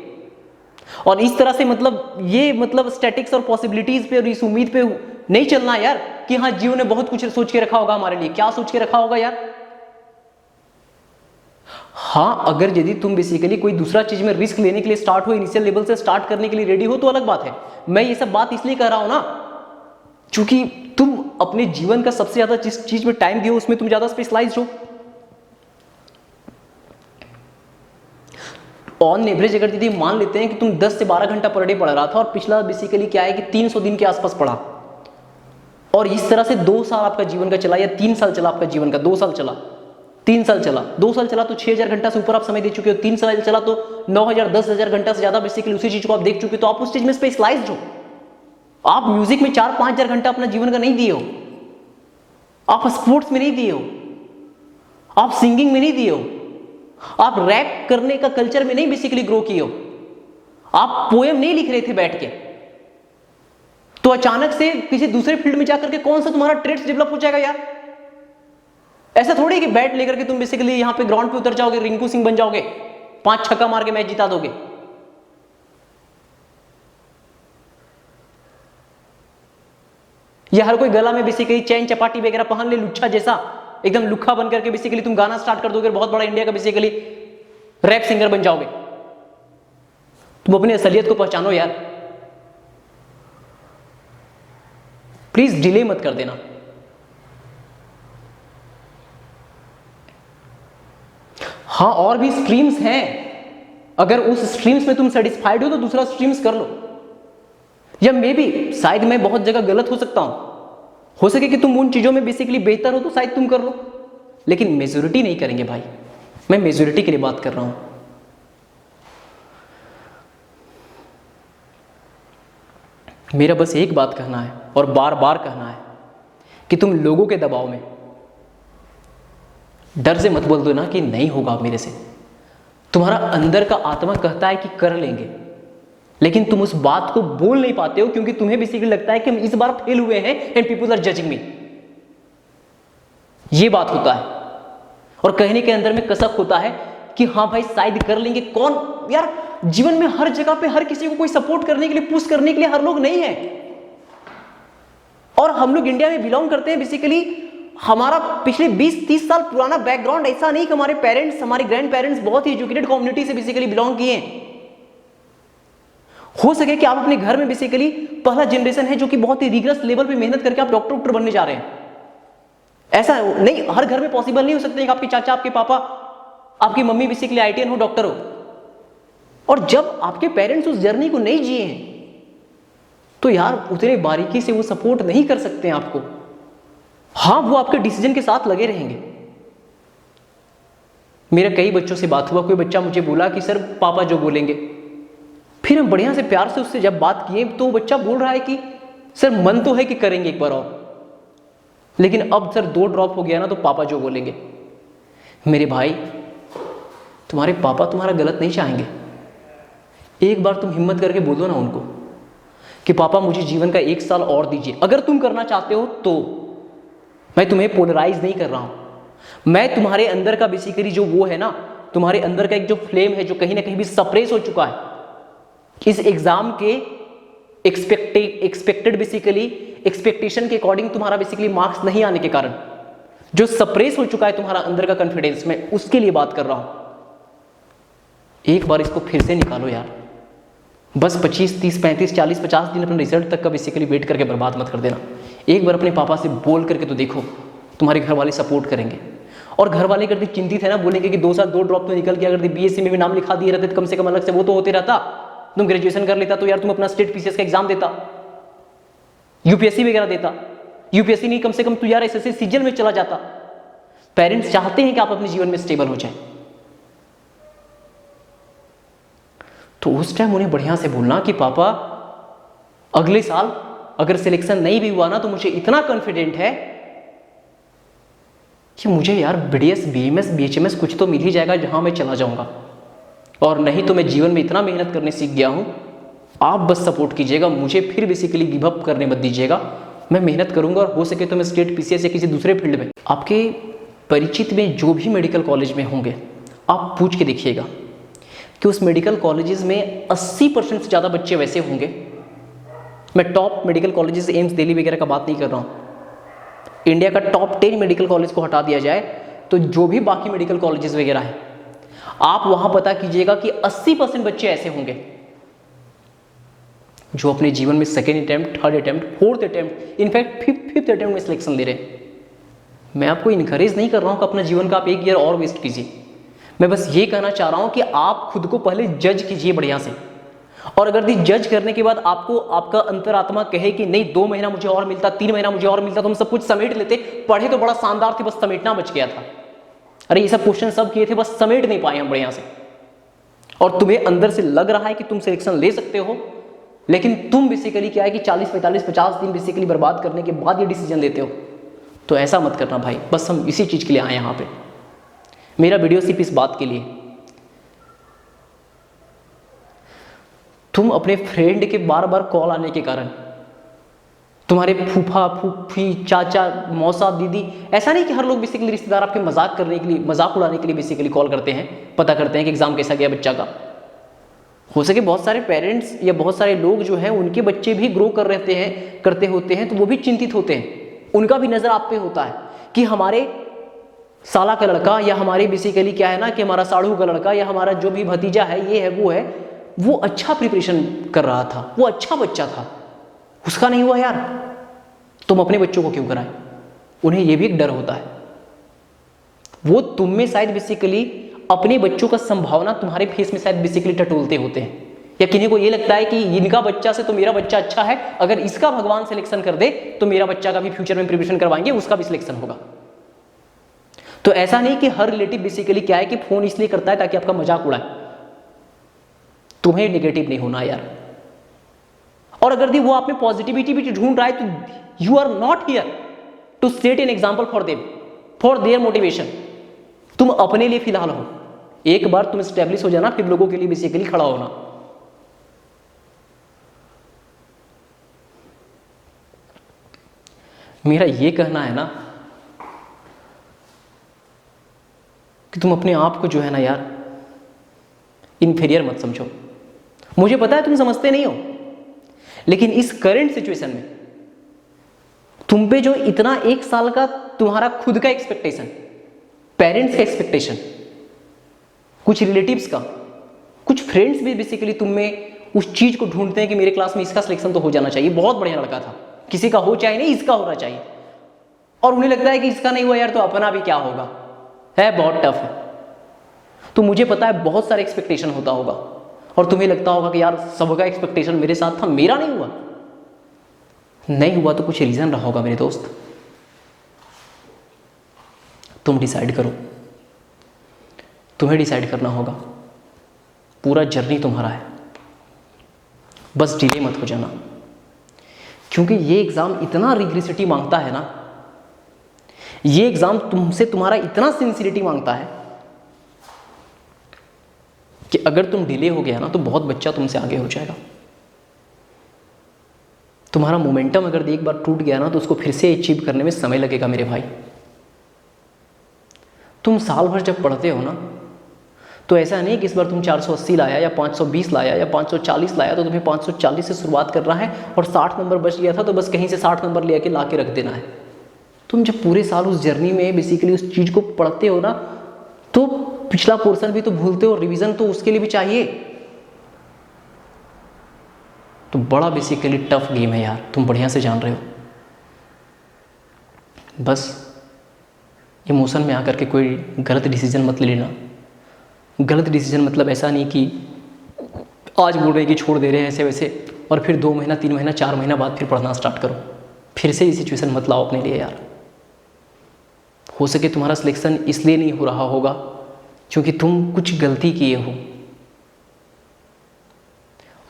और इस तरह से मतलब स्टैटिक्स और पॉसिबिलिटीज पे और इस उम्मीद पे नहीं चलना यार कि हाँ जीवन ने बहुत कुछ सोच के रखा होगा हमारे लिए। क्या सोच के रखा होगा यार? हाँ, अगर यदि तुम बेसिकली कोई दूसरा चीज में रिस्क लेने के लिए स्टार्ट हो, इनिशियल लेवल से स्टार्ट करने के लिए रेडी हो तो अलग बात है। मैं ये सब बात इसलिए कह रहा हूं ना क्योंकि तुम अपने जीवन का सबसे ज्यादा जिस चीज में टाइम दियो उसमें तुम ज्यादा स्पेशलाइज्ड हो। ऑन एवरेज अगर यदि मान लेते हैं कि तुम 10 से 12 घंटा पर डे पढ़ रहा था और पिछला बेसिकली क्या है कि 300 दिन के आसपास पढ़ा, और इस तरह से 2 साल आपका जीवन का चला या 3 साल चला आपका जीवन का, 2 साल चला, 3 साल चला, 2 साल चला तो 6000 घंटा से ऊपर आप समय दे चुके हो, 3 साल चला तो 9000 10,000 घंटा से ज्यादा बेसिकली उसी चीज को आप देख चुके हो, तो आप उस चीज में स्पेशलाइज्ड हो। आप म्यूजिक में 4-5 हजार घंटा अपना जीवन का नहीं दिए हो, आप स्पोर्ट्स में नहीं दिए हो, आप सिंगिंग में नहीं दिए हो, आप रैप करने का कल्चर में नहीं बेसिकली ग्रो किए हो, आप पोएम नहीं लिख रहे थे बैठ के, तो अचानक से किसी दूसरे फील्ड में जाकर के कौन सा तुम्हारा ट्रेड्स डेवलप हो जाएगा यार? ऐसा थोड़ी कि बैट लेकर के तुम बेसिकली यहां पे ग्राउंड पे उतर जाओगे, रिंकू सिंह बन जाओगे, 5 छक्का मार के मैच जिता दोगे। या हर कोई गला में बेसिकली चैन चपाटी वगैरह पहन ले लुच्छा जैसा, एकदम लुखा बन करके बेसिकली तुम गाना स्टार्ट कर दोगे, बहुत बड़ा इंडिया का बेसिकली रैप सिंगर बन जाओगे। तुम अपनी असलियत को पहचानो यार, प्लीज डिले मत कर देना। हाँ, और भी स्ट्रीम्स हैं, अगर उस स्ट्रीम्स में तुम सेटिस्फाइड हो तो दूसरा स्ट्रीम्स कर लो। या मे बी शायद मैं बहुत जगह गलत हो सकता हूं, हो सके कि तुम उन चीजों में बेसिकली बेहतर हो तो शायद तुम कर लो, लेकिन मेजोरिटी नहीं करेंगे भाई। मैं मेजोरिटी के लिए बात कर रहा हूं। मेरा बस एक बात कहना है और बार बार कहना है कि तुम लोगों के दबाव में डर से मत बोल दो ना कि नहीं होगा मेरे से। तुम्हारा अंदर का आत्मा कहता है कि कर लेंगे, लेकिन तुम उस बात को बोल नहीं पाते हो क्योंकि तुम्हें बेसिकली लगता है कि हम इस बार फेल हुए हैं and people are judging me. ये बात होता है, और कहने के अंदर में कसक होता है कि हाँ भाई शायद कर लेंगे। कौन यार, जीवन में हर जगह पे हर किसी को कोई सपोर्ट करने के लिए, पुश करने के लिए हर लोग नहीं है। और हम लोग इंडिया में बिलोंग करते हैं बेसिकली, हमारा पिछले 20-30 साल पुराना बैकग्राउंड ऐसा नहीं कि हमारे पेरेंट्स, हमारे ग्रैंड पेरेंट्स बहुत ही एजुकेटेड कम्युनिटी से बेसिकली बिलोंग किए हैं। हो सके कि आप अपने घर में बेसिकली पहला जनरेशन है जो कि बहुत ही रिगरस लेवल पे मेहनत करके आप डॉक्टर बनने जा रहे हैं। ऐसा नहीं, हर घर में पॉसिबल नहीं हो सकता कि आपके चाचा, आपके पापा, आपकी मम्मी बेसिकली आईटीएन हो, डॉक्टर हो। और जब आपके पेरेंट्स उस जर्नी को नहीं जिए हैं तो यार उतने बारीकी से वो सपोर्ट नहीं कर सकते हैं आपको। हाँ, वो आपके डिसीजन के साथ लगे रहेंगे। मेरा कई बच्चों से बात हुआ, कोई बच्चा मुझे बोला कि सर पापा जो बोलेंगे, फिर हम बढ़िया से प्यार से उससे जब बात किए तो बच्चा बोल रहा है कि सर मन तो है कि करेंगे एक बार और, लेकिन अब सर 2 ड्रॉप हो गया ना तो पापा जो बोलेंगे। मेरे भाई, तुम्हारे पापा तुम्हारा गलत नहीं चाहेंगे। एक बार तुम हिम्मत करके बोलो ना उनको कि पापा मुझे जीवन का 1 साल और दीजिए, अगर तुम करना चाहते हो तो। मैं तुम्हें पोलराइज नहीं कर रहा हूं, मैं तुम्हारे अंदर का बेसिकली जो वो है ना, तुम्हारे अंदर का एक जो फ्लेम है जो कहीं ना कहीं भी सप्रेस हो चुका है इस एग्जाम के एक्सपेक्टेड बेसिकली एक्सपेक्टेशन के अकॉर्डिंग तुम्हारा बेसिकली मार्क्स नहीं आने के कारण जो सप्रेस हो चुका है तुम्हारा अंदर का कॉन्फिडेंस, मैं उसके लिए बात कर रहा हूं। एक बार इसको फिर से निकालो यार। बस 25, 30, 35, 40, 50 दिन अपने रिजल्ट तक का बेसिकली वेट करके बर्बाद मत कर देना। एक बार अपने पापा से बोल करके तो देखो, तुम्हारे घर वाले सपोर्ट करेंगे। और घर वाले अगर चिंतित है ना, बोलेंगे कि 2 साल 2 ड्रॉप तो निकल गया, अगर बीएससी में भी नाम लिखा दिए रहते तो कम से कम अलग से वो तो होते रहता, तुम ग्रेजुएशन कर लेता तो यार तुम अपना स्टेट पीसीएस का एग्जाम देता, यूपीएससी वगैरह देता। यूपीएससी नहीं, कम से कम तू यार एसएससी सीजन में चला जाता। पेरेंट्स चाहते हैं कि आप अपने जीवन में स्टेबल हो जाए, तो उस टाइम उन्हें बढ़िया से बोलना कि पापा अगले साल अगर सिलेक्शन नहीं भी हुआ ना तो मुझे इतना कॉन्फिडेंट है कि मुझे यार बीडीएस, बीएमएस, बीएचएमएस कुछ तो मिल ही जाएगा जहां मैं चला जाऊंगा, और नहीं तो मैं जीवन में इतना मेहनत करने सीख गया हूं, आप बस सपोर्ट कीजिएगा, मुझे फिर बेसिकली गिव अप करने मत दीजिएगा, मैं मेहनत करूंगा और हो सके तो मैं स्टेट पीसीएस या किसी दूसरे फील्ड में। आपके परिचित में जो भी मेडिकल कॉलेज में होंगे, आप पूछ के देखिएगा कि उस मेडिकल कॉलेजेस में 80% से ज़्यादा बच्चे वैसे होंगे। मैं top medical colleges AIIMS Delhi वगैरह का बात नहीं कर रहा हूँ, इंडिया का टॉप 10 मेडिकल कॉलेज को हटा दिया जाए तो जो भी बाकी मेडिकल कॉलेजेस वगैरह हैं, आप वहाँ पता कीजिएगा कि 80% बच्चे ऐसे होंगे जो अपने जीवन में second attempt, third attempt, fourth attempt, in fact fifth attempt में सिलेक्शन ले रहे हैं। मैं आपको इनकरेज नहीं कर रहा हूँ कि अपना जीवन का आप 1 ईयर और वेस्ट कीजिए। मैं बस ये कहना चाह रहा हूँ कि आप खुद को पहले जज कीजिए बढ़िया से, और अगर दी जज करने के बाद आपको आपका अंतरात्मा कहे कि नहीं 2 महीना मुझे और मिलता, 3 महीना मुझे और मिलता, तो हम सब कुछ समेट लेते। पढ़े तो बड़ा शानदार थे, बस समेटना बच गया था। अरे ये सब क्वेश्चन सब किए थे, बस समेट नहीं पाए हम बढ़िया से। और तुम्हें अंदर से लग रहा है कि तुम सिलेक्शन ले सकते हो, लेकिन तुम बेसिकली क्या है कि 40, 45, 50 दिन बेसिकली बर्बाद करने के बाद ये डिसीजन लेते हो। तो ऐसा मत करना भाई, बस हम इसी चीज़ के लिए आए यहाँ पे। मेरा वीडियो सिर्फ इस बात के लिए, तुम अपने फ्रेंड के बार बार कॉल आने के कारण, तुम्हारे फूफा, फूफी, चाचा, मौसा, दीदी, ऐसा नहीं कि हर लोग बेसिकली रिश्तेदार आपके मजाक करने के लिए, मजाक उड़ाने के लिए बेसिकली कॉल करते हैं, पता करते हैं कि एग्जाम कैसा गया बच्चा का। हो सके बहुत सारे पेरेंट्स या बहुत सारे लोग जो हैं उनके बच्चे भी ग्रो करते होते हैं, तो वो भी चिंतित होते हैं। उनका भी नज़र आप पे होता है कि हमारे साला का लड़का, या हमारे बेसिकली क्या है ना कि हमारा साढ़ू का लड़का, या हमारा जो भी भतीजा है, ये है वो है, वो अच्छा प्रिपरेशन कर रहा था, वो अच्छा बच्चा था, उसका नहीं हुआ यार, तुम अपने बच्चों को क्यों कराएं? उन्हें यह भी एक डर होता है। वो तुम में शायद बेसिकली अपने बच्चों का संभावना तुम्हारे फेस में शायद बेसिकली टटोलते होते हैं, या किन्हीं को ये लगता है कि इनका बच्चा से तो मेरा बच्चा अच्छा है, अगर इसका भगवान सिलेक्शन कर दे तो मेरा बच्चा का भी फ्यूचर में प्रिपरेशन करवाएंगे, उसका भी सिलेक्शन होगा। तो ऐसा नहीं कि हर रिलेटिव बेसिकली क्या है कि फोन इसलिए करता है ताकि आपका मजाक उड़ाए। तुम्हें नेगेटिव नहीं होना यार। और अगर वो आप में पॉजिटिविटी भी ढूंढ रहा है तो you are not here to set an example for them, for their motivation. तुम अपने लिए फिलहाल हो, एक बार तुम स्टेब्लिश हो जाना, फिर लोगों के लिए बेसिकली खड़ा होना। मेरा ये कहना है ना कि तुम अपने आप को जो है ना यार इन्फीरियर मत समझो। मुझे पता है तुम समझते नहीं हो, लेकिन इस करंट सिचुएशन में तुम पे जो इतना 1 साल का तुम्हारा खुद का एक्सपेक्टेशन, पेरेंट्स का एक्सपेक्टेशन, कुछ रिलेटिव्स का, कुछ फ्रेंड्स भी बेसिकली तुम में उस चीज को ढूंढते हैं कि मेरे क्लास में इसका सिलेक्शन तो हो जाना चाहिए, बहुत बढ़िया लड़का था, किसी का हो चाहे नहीं, इसका होना चाहिए। और उन्हें लगता है कि इसका नहीं हुआ यार तो अपना भी क्या होगा, है बहुत टफ है। तो मुझे पता है बहुत सारे एक्सपेक्टेशन होता होगा, और तुम्हें लगता होगा कि यार सबका एक्सपेक्टेशन मेरे साथ था, मेरा नहीं हुआ। नहीं हुआ तो कुछ रीजन रहा होगा मेरे दोस्त। तुम डिसाइड करो, तुम्हें डिसाइड करना होगा, पूरा जर्नी तुम्हारा है, बस डिले मत हो जाना। क्योंकि ये एग्जाम इतना रिग्रेसिटी मांगता है ना, ये एग्जाम तुमसे तुम्हारा इतना सिंसियरिटी मांगता है कि अगर तुम डिले हो गया ना तो बहुत बच्चा तुमसे आगे हो जाएगा। तुम्हारा मोमेंटम अगर एक बार टूट गया ना तो उसको फिर से अचीव करने में समय लगेगा मेरे भाई। तुम साल भर जब पढ़ते हो ना तो ऐसा नहीं कि इस बार तुम 480 लाया या 520 लाया या 540 लाया तो तुम्हें 540 से शुरुआत करना है, और 60 नंबर बच गया था तो बस कहीं से 60 नंबर ले ला के रख देना है। तुम जब पूरे साल उस जर्नी में बेसिकली उस चीज़ को पढ़ते हो ना तो पिछला पोर्शन भी तो भूलते हो, रिवीजन तो उसके लिए भी चाहिए। तो बड़ा बेसिकली टफ गेम है यार, तुम बढ़िया से जान रहे हो। बस इमोशन में आकर के कोई गलत डिसीजन मत ले लेना। गलत डिसीजन मतलब ऐसा नहीं कि आज बोल रहे हैं कि छोड़ दे रहे हैं ऐसे वैसे, और फिर 2 महीना 3 महीना 4 महीना बाद फिर पढ़ना स्टार्ट करो। फिर से ये सिचुएशन मत लाओ अपने लिए यार। हो सके तुम्हारा सिलेक्शन इसलिए नहीं हो रहा होगा क्योंकि तुम कुछ गलती किए हो।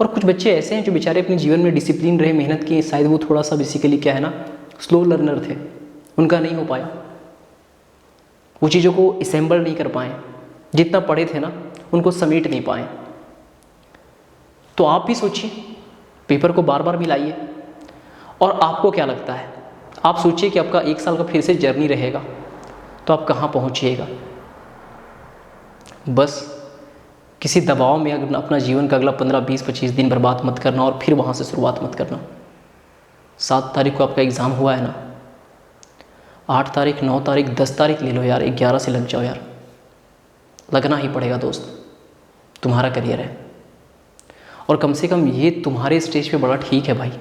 और कुछ बच्चे ऐसे हैं जो बेचारे अपने जीवन में डिसिप्लिन रहे, मेहनत किए, शायद वो थोड़ा सा बेसिकली क्या है ना स्लो लर्नर थे, उनका नहीं हो पाया, वो चीज़ों को असेंबल नहीं कर पाए, जितना पढ़े थे ना उनको समेट नहीं पाए। तो आप भी सोचिए, पेपर को बार बार भी लाइए, और आपको क्या लगता है, आप सोचिए कि आपका 1 साल का फिर से जर्नी रहेगा तो आप कहाँ पहुँचिएगा। बस किसी दबाव में अपना जीवन का अगला 15, 20, 25 दिन बर्बाद मत करना और फिर वहाँ से शुरुआत मत करना। 7 तारीख को आपका एग्ज़ाम हुआ है ना, 8 तारीख, 9 तारीख, 10 तारीख ले लो यार, 11 से लग जाओ यार, लगना ही पड़ेगा दोस्त, तुम्हारा करियर है। और कम से कम ये तुम्हारे स्टेज पे बड़ा ठीक है भाई।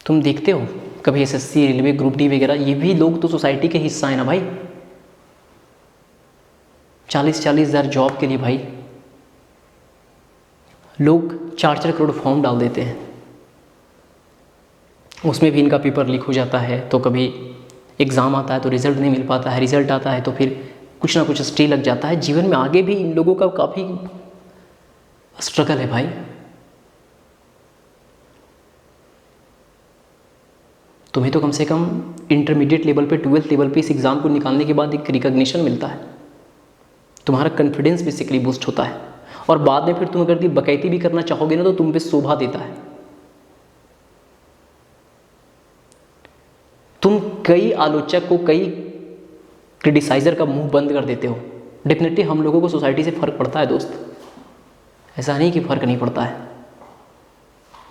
तुम देखते हो कभी एसएससी, रेलवे, ग्रुप डी वगैरह, ये भी लोग तो सोसाइटी के हिस्सा है ना भाई। 40-40 हज़ार जॉब के लिए भाई लोग 4-4 करोड़ फॉर्म डाल देते हैं, उसमें भी इनका पेपर लीक हो जाता है, तो कभी एग्ज़ाम आता है तो रिज़ल्ट नहीं मिल पाता है, रिज़ल्ट आता है तो फिर कुछ ना कुछ स्टे लग जाता है। जीवन में आगे भी इन लोगों का काफ़ी स्ट्रगल है भाई। तुम्हें तो कम से कम इंटरमीडिएट लेवल पे, 12th लेवल पे इस एग्ज़ाम को निकालने के बाद एक रिकॉग्निशन मिलता है, तुम्हारा कॉन्फिडेंस बेसिकली बूस्ट होता है, और बाद में फिर तुम अगर बकैती भी करना चाहोगे ना तो तुम पे शोभा देता है। तुम कई आलोचक को, कई क्रिटिसाइजर का मुंह बंद कर देते हो। डेफिनेटली हम लोगों को सोसाइटी से फ़र्क पड़ता है दोस्त, ऐसा नहीं कि फ़र्क नहीं पड़ता है,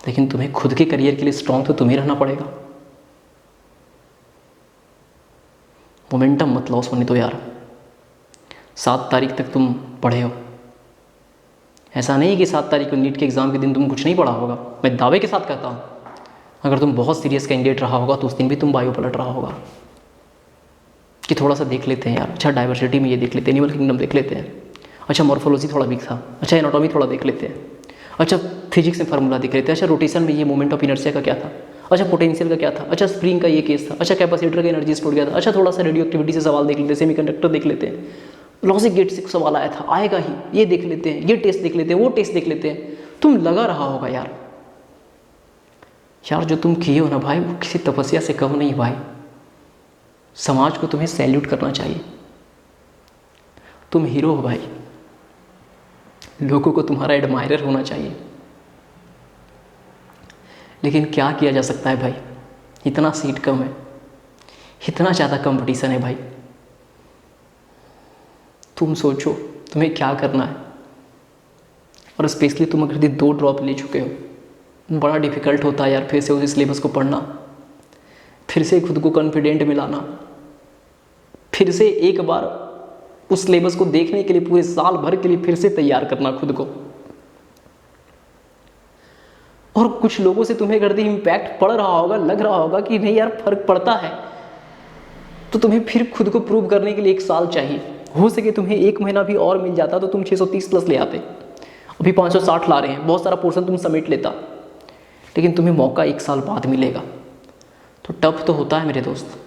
लेकिन तुम्हें खुद के करियर के लिए स्ट्रांग तो तुम्हें रहना पड़ेगा। मोमेंटम मत लॉस होने दो यार। 7 तारीख तक तुम पढ़े हो, ऐसा नहीं कि 7 तारीख को नीट के एग्ज़ाम के दिन तुम कुछ नहीं पढ़ा होगा। मैं दावे के साथ कहता हूँ, अगर तुम बहुत सीरियस कैंडिडेट रहा होगा तो उस दिन भी तुम बायो पलट रहा होगा कि थोड़ा सा देख लेते हैं यार, अच्छा डाइवर्सिटी में ये देख लेते हैं, एनिमल किंगडम देख लेते हैं, अच्छा मॉर्फोलॉजी थोड़ा वीक था, अच्छा एनाटॉमी थोड़ा देख लेते हैं, अच्छा फिजिक्स में फार्मूला देख लेते हैं, अच्छा रोटेशन में ये मोमेंट ऑफ इनर्शिया का क्या था, अच्छा पोटेंशियल का क्या था, अच्छा स्प्रिंग का ये केस था, अच्छा कैपेसिटर का एनर्जी स्टोर क्या था, अच्छा थोड़ा सा रेडियो एक्टिविटी से सवाल देख लेते हैं, सेमीकंडक्टर देख लेते हैं, लॉजिक गेट से सवाल आया था, आएगा ही, ये देख लेते हैं, ये टेस्ट देख लेते हैं, वो टेस्ट देख लेते हैं। तुम लगा रहा होगा यार। यार जो तुम किए हो ना भाई, वो किसी तपस्या से कम नहीं भाई। समाज को तुम्हें सैल्यूट करना चाहिए, तुम हीरो हो भाई, लोगों को तुम्हारा एडमायरर होना चाहिए। लेकिन क्या किया जा सकता है भाई, इतना सीट कम है, इतना ज़्यादा कंपटीशन है भाई। तुम सोचो तुम्हें क्या करना है, और स्पेशली तुम अगर 2 ड्रॉप ले चुके हो, बड़ा डिफ़िकल्ट होता है यार फिर से उस सिलेबस को पढ़ना, फिर से खुद को कॉन्फिडेंट मिलाना, फिर से एक बार उस सिलेबस को देखने के लिए पूरे साल भर के लिए फिर से तैयार करना खुद को। और कुछ लोगों से तुम्हें अगर इम्पैक्ट पड़ रहा होगा, लग रहा होगा कि नहीं यार फर्क पड़ता है, तो तुम्हें फिर खुद को प्रूव करने के लिए 1 साल चाहिए। हो सके तुम्हें 1 महीना भी और मिल जाता तो तुम 630 प्लस ले आते, अभी 560 ला रहे हैं, बहुत सारा पोर्शन तुम समेट लेता, लेकिन तुम्हें मौका 1 साल बाद मिलेगा। तो टफ तो होता है मेरे दोस्त,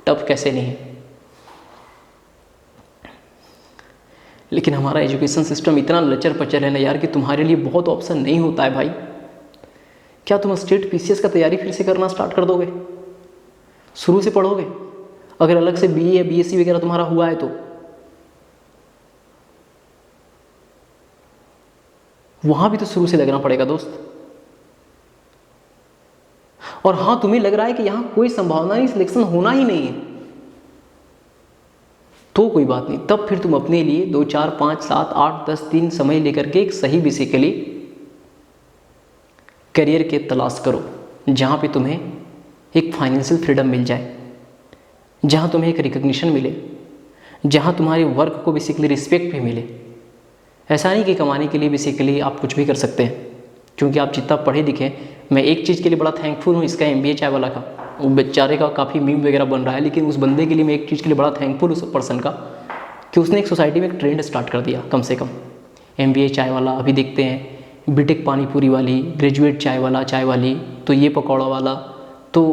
टफ कैसे नहीं है। लेकिन हमारा एजुकेशन सिस्टम इतना लचर पचर है ना यार कि तुम्हारे लिए बहुत ऑप्शन नहीं होता है भाई। क्या तुम स्टेट पीसीएस का तैयारी फिर से करना स्टार्ट कर दोगे, शुरू से पढ़ोगे? अगर अलग से बीए या बीएससी वगैरह तुम्हारा हुआ है तो वहां भी तो शुरू से लगना पड़ेगा दोस्त। और हाँ, तुम्हें लग रहा है कि यहां कोई संभावना नहीं, सिलेक्शन होना ही नहीं है, तो कोई बात नहीं, तब फिर तुम अपने लिए 2, 4, 5, 7, 8, 10 दिन समय लेकर के एक सही बेसिकली करियर के तलाश करो, जहाँ पे तुम्हें एक फाइनेंशियल फ्रीडम मिल जाए, जहाँ तुम्हें एक रिकग्निशन मिले, जहाँ तुम्हारे वर्क को बेसिकली रिस्पेक्ट भी मिले। ऐसा नहीं कि कमाने के लिए बेसिकली आप कुछ भी कर सकते हैं, क्योंकि आप जितना पढ़े लिखे, मैं एक चीज़ के लिए बड़ा थैंकफुल हूँ, इसका MBA चाय वाला का, वो बेचारे का काफ़ी मीम वगैरह बन रहा है, लेकिन उस बंदे के लिए मैं एक चीज़ के लिए बड़ा थैंकफुल उस पर्सन का कि उसने एक सोसाइटी में एक ट्रेंड स्टार्ट कर दिया। कम से कम MBA चाय वाला, अभी देखते हैं बीटेक पानीपुरी वाली, ग्रेजुएट चाय वाला, चाय वाली, तो ये पकौड़ा वाला, तो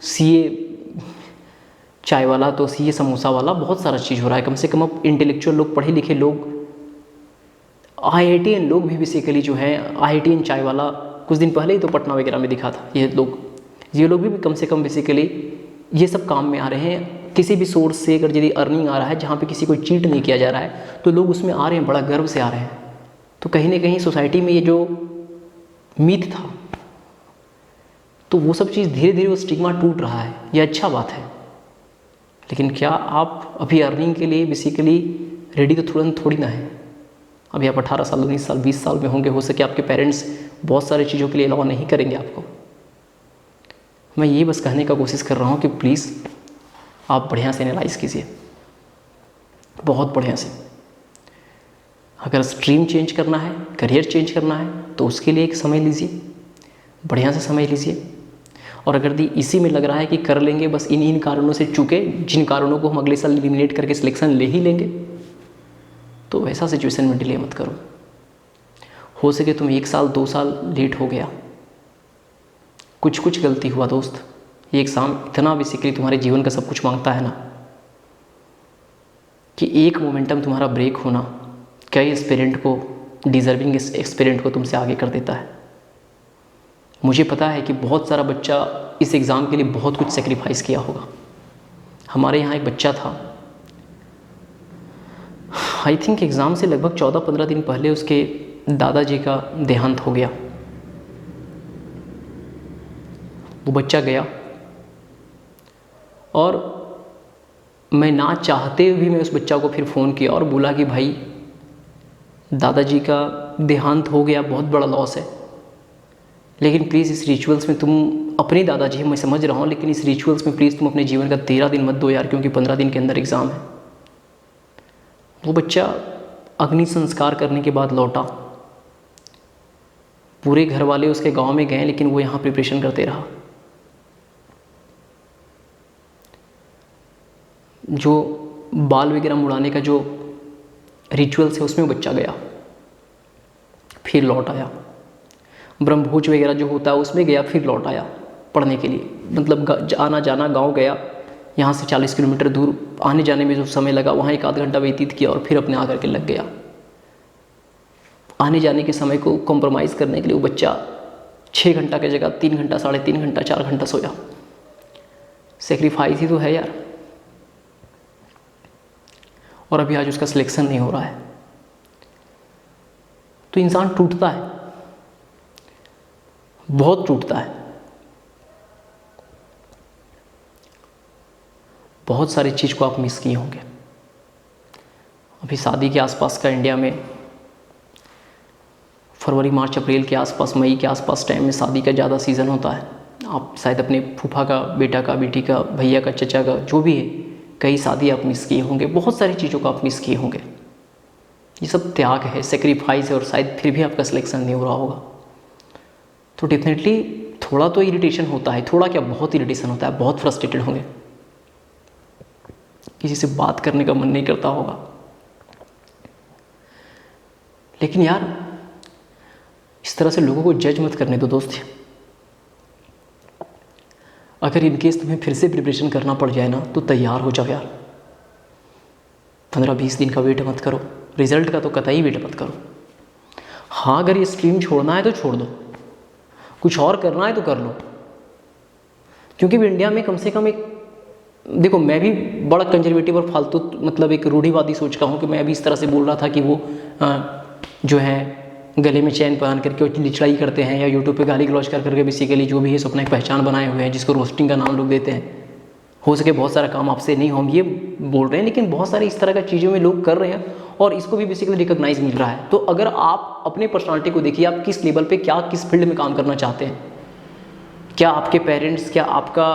CA चाय वाला, तो CA समोसा वाला, बहुत सारा चीज़ हो रहा है। कम से कम अब इंटेलेक्चुअल लोग, पढ़े लिखे लोग, IITian लोग भी बेसिकली जो है, IITian चाय वाला कुछ दिन पहले ही तो पटना वगैरह में दिखा था, ये लोग भी कम से कम बेसिकली ये सब काम में आ रहे हैं। किसी भी सोर्स से अगर यदि अर्निंग आ रहा है जहाँ पे किसी को चीट नहीं किया जा रहा है, तो लोग उसमें आ रहे हैं, बड़ा गर्व से आ रहे हैं। तो कहीं ना कहीं सोसाइटी में ये जो मिथ था, तो वो सब चीज़ धीरे धीरे वो स्टिग्मा टूट रहा है, ये अच्छा बात है। लेकिन क्या आप अभी अर्निंग के लिए बेसिकली रेडी तो तुरंत थोड़ी ना है। अभी आप 18 साल, 19 साल, 20 साल में होंगे, हो सके आपके पेरेंट्स बहुत सारी चीज़ों के लिए अलाउ नहीं करेंगे आपको। मैं ये बस कहने का कोशिश कर रहा हूँ कि प्लीज़ आप बढ़िया से एनालाइज़ कीजिए, बहुत बढ़िया से। अगर स्ट्रीम चेंज करना है, करियर चेंज करना है, तो उसके लिए एक समय लीजिए, बढ़िया से समय लीजिए। और अगर इसी में लग रहा है कि कर लेंगे, बस इन कारणों से चूके, जिन कारणों को हम अगले साल एलिमिनेट करके सिलेक्शन ले ही लेंगे, तो वैसा सिचुएशन में डिले मत करो। हो सके तुम 1 साल 2 साल लेट हो गया, कुछ गलती हुआ दोस्त, ये एग्ज़ाम इतना बेसिकली तुम्हारे जीवन का सब कुछ मांगता है ना, कि एक मोमेंटम तुम्हारा ब्रेक होना कई एस्पिरेंट को, डिज़र्विंग एस्पिरेंट को तुमसे आगे कर देता है। मुझे पता है कि बहुत सारा बच्चा इस एग्ज़ाम के लिए बहुत कुछ सेक्रीफाइस किया होगा। हमारे यहाँ एक बच्चा था, आई थिंक एग्ज़ाम से लगभग 14-15 दिन पहले उसके दादाजी का देहांत हो गया। वो बच्चा गया और मैं ना चाहते हुए भी मैं उस बच्चा को फिर फ़ोन किया और बोला कि भाई दादाजी का देहांत हो गया, बहुत बड़ा लॉस है, लेकिन प्लीज़ इस रिचुअल्स में तुम अपने दादाजी, मैं समझ रहा हूँ, लेकिन इस रिचुअल्स में प्लीज़ तुम अपने जीवन का 13 दिन मत दो यार, क्योंकि 15 दिन के अंदर एग्ज़ाम है। वो बच्चा अग्नि संस्कार करने के बाद लौटा, पूरे घर वाले उसके गांव में गए, लेकिन वो यहाँ प्रिपरेशन करते रहा। जो बाल वगैरह मुड़ाने का जो रिचुअल्स है उसमें बच्चा गया, फिर लौट आया। ब्रह्मभोज वगैरह जो होता है उसमें गया, फिर लौट आया पढ़ने के लिए। मतलब आना जाना, गांव गया, यहाँ से 40 किलोमीटर दूर, आने जाने में जो समय लगा वहाँ 1 आध घंटा व्यतीत किया और फिर अपने आकर के लग गया। आने जाने के समय को कॉम्प्रोमाइज़ करने के लिए वो बच्चा 6 घंटा की जगह 3 घंटा, 3.5 घंटा, 4 घंटा सोया। सेक्रीफाइस ही तो है यार। और अभी आज उसका सिलेक्शन नहीं हो रहा है, तो इंसान टूटता है, बहुत टूटता है। बहुत सारी चीज़ को आप मिस किए होंगे। अभी शादी के आसपास का इंडिया में फरवरी, मार्च, अप्रैल के आसपास, मई के आसपास टाइम में शादी का ज़्यादा सीज़न होता है। आप शायद अपने फूफा का बेटा का, बेटी का, भैया का, चचा का, जो भी है, कई शादी आप मिस किए होंगे, बहुत सारी चीज़ों को आप मिस किए होंगे। ये सब त्याग है, सेक्रीफाइस है, और शायद फिर भी आपका सिलेक्शन नहीं हो रहा होगा। तो डेफिनेटली थोड़ा तो इरिटेशन होता है, थोड़ा क्या बहुत इरिटेशन होता है, बहुत फ्रस्ट्रेटेड होंगे, किसी से बात करने का मन नहीं करता होगा। लेकिन यार इस तरह से लोगों को जज मत करने दो दोस्त। अगर इनकेस तुम्हें फिर से प्रिपरेशन करना पड़ जाए ना, तो तैयार हो जाओ यार। 15-20 दिन का वेट मत करो, रिजल्ट का तो कतई वेट मत करो। हाँ, अगर ये स्ट्रीम छोड़ना है तो छोड़ दो, कुछ और करना है तो कर लो। क्योंकि इंडिया में कम से कम एक, देखो मैं भी बड़ा कंजर्वेटिव और फालतू, मतलब एक रूढ़िवादी सोच का हूँ कि मैं अभी इस तरह से बोल रहा था कि वो जो है गले में चैन पहन करके वो लिचड़ाई करते हैं, या यूट्यूब पे गाली गलौज कर करके बेसिकली जो भी है अपना एक पहचान बनाए हुए हैं, जिसको रोस्टिंग का नाम लोग देते हैं। हो सके बहुत सारा काम आपसे नहीं हो, हम ये बोल रहे हैं, लेकिन बहुत सारी इस तरह का चीज़ों में लोग कर रहे हैं और इसको भी बेसिकली रिकॉग्नाइज मिल रहा है। तो अगर आप अपने पर्सनालिटी को देखिए, आप किस लेवल पे, क्या किस फील्ड में काम करना चाहते हैं। क्या आपके पेरेंट्स, क्या आपका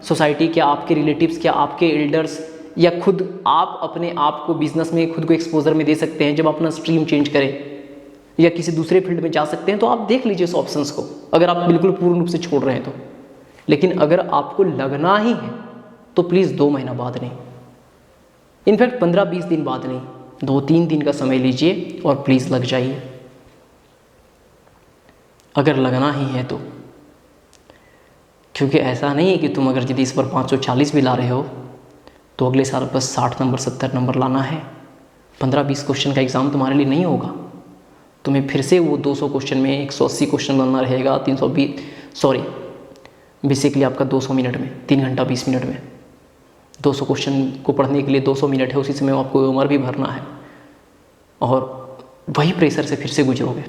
सोसाइटी, क्या आपके रिलेटिव्स, क्या आपके एल्डर्स, या खुद आप अपने आप को बिजनेस में खुद को एक्सपोजर में दे सकते हैं जब अपना स्ट्रीम चेंज करें, या किसी दूसरे फील्ड में जा सकते हैं। तो आप देख लीजिए इस ऑप्शंस को, अगर आप बिल्कुल पूर्ण रूप से छोड़ रहे हैं तो। लेकिन अगर आपको लगना ही है तो प्लीज़ 2 महीना बाद नहीं, इनफैक्ट 15-20 दिन बाद नहीं, 2-3 दिन का समय लीजिए और प्लीज़ लग जाइए, अगर लगना ही है तो। क्योंकि ऐसा नहीं है कि तुम अगर यदि इस पर 540 भी ला रहे हो तो अगले साल बस 60 नंबर 70 नंबर लाना है। 15-20 क्वेश्चन का एग्ज़ाम तुम्हारे लिए नहीं होगा, तुम्हें फिर से वो 200 क्वेश्चन में 180 क्वेश्चन बनना रहेगा। 320 बेसिकली आपका 200 मिनट में, 3 घंटा 20 मिनट में 200 क्वेश्चन को पढ़ने के लिए 200 मिनट है, उसी समय आपको उम्र भी भरना है और वही प्रेशर से फिर से गुजरोगे,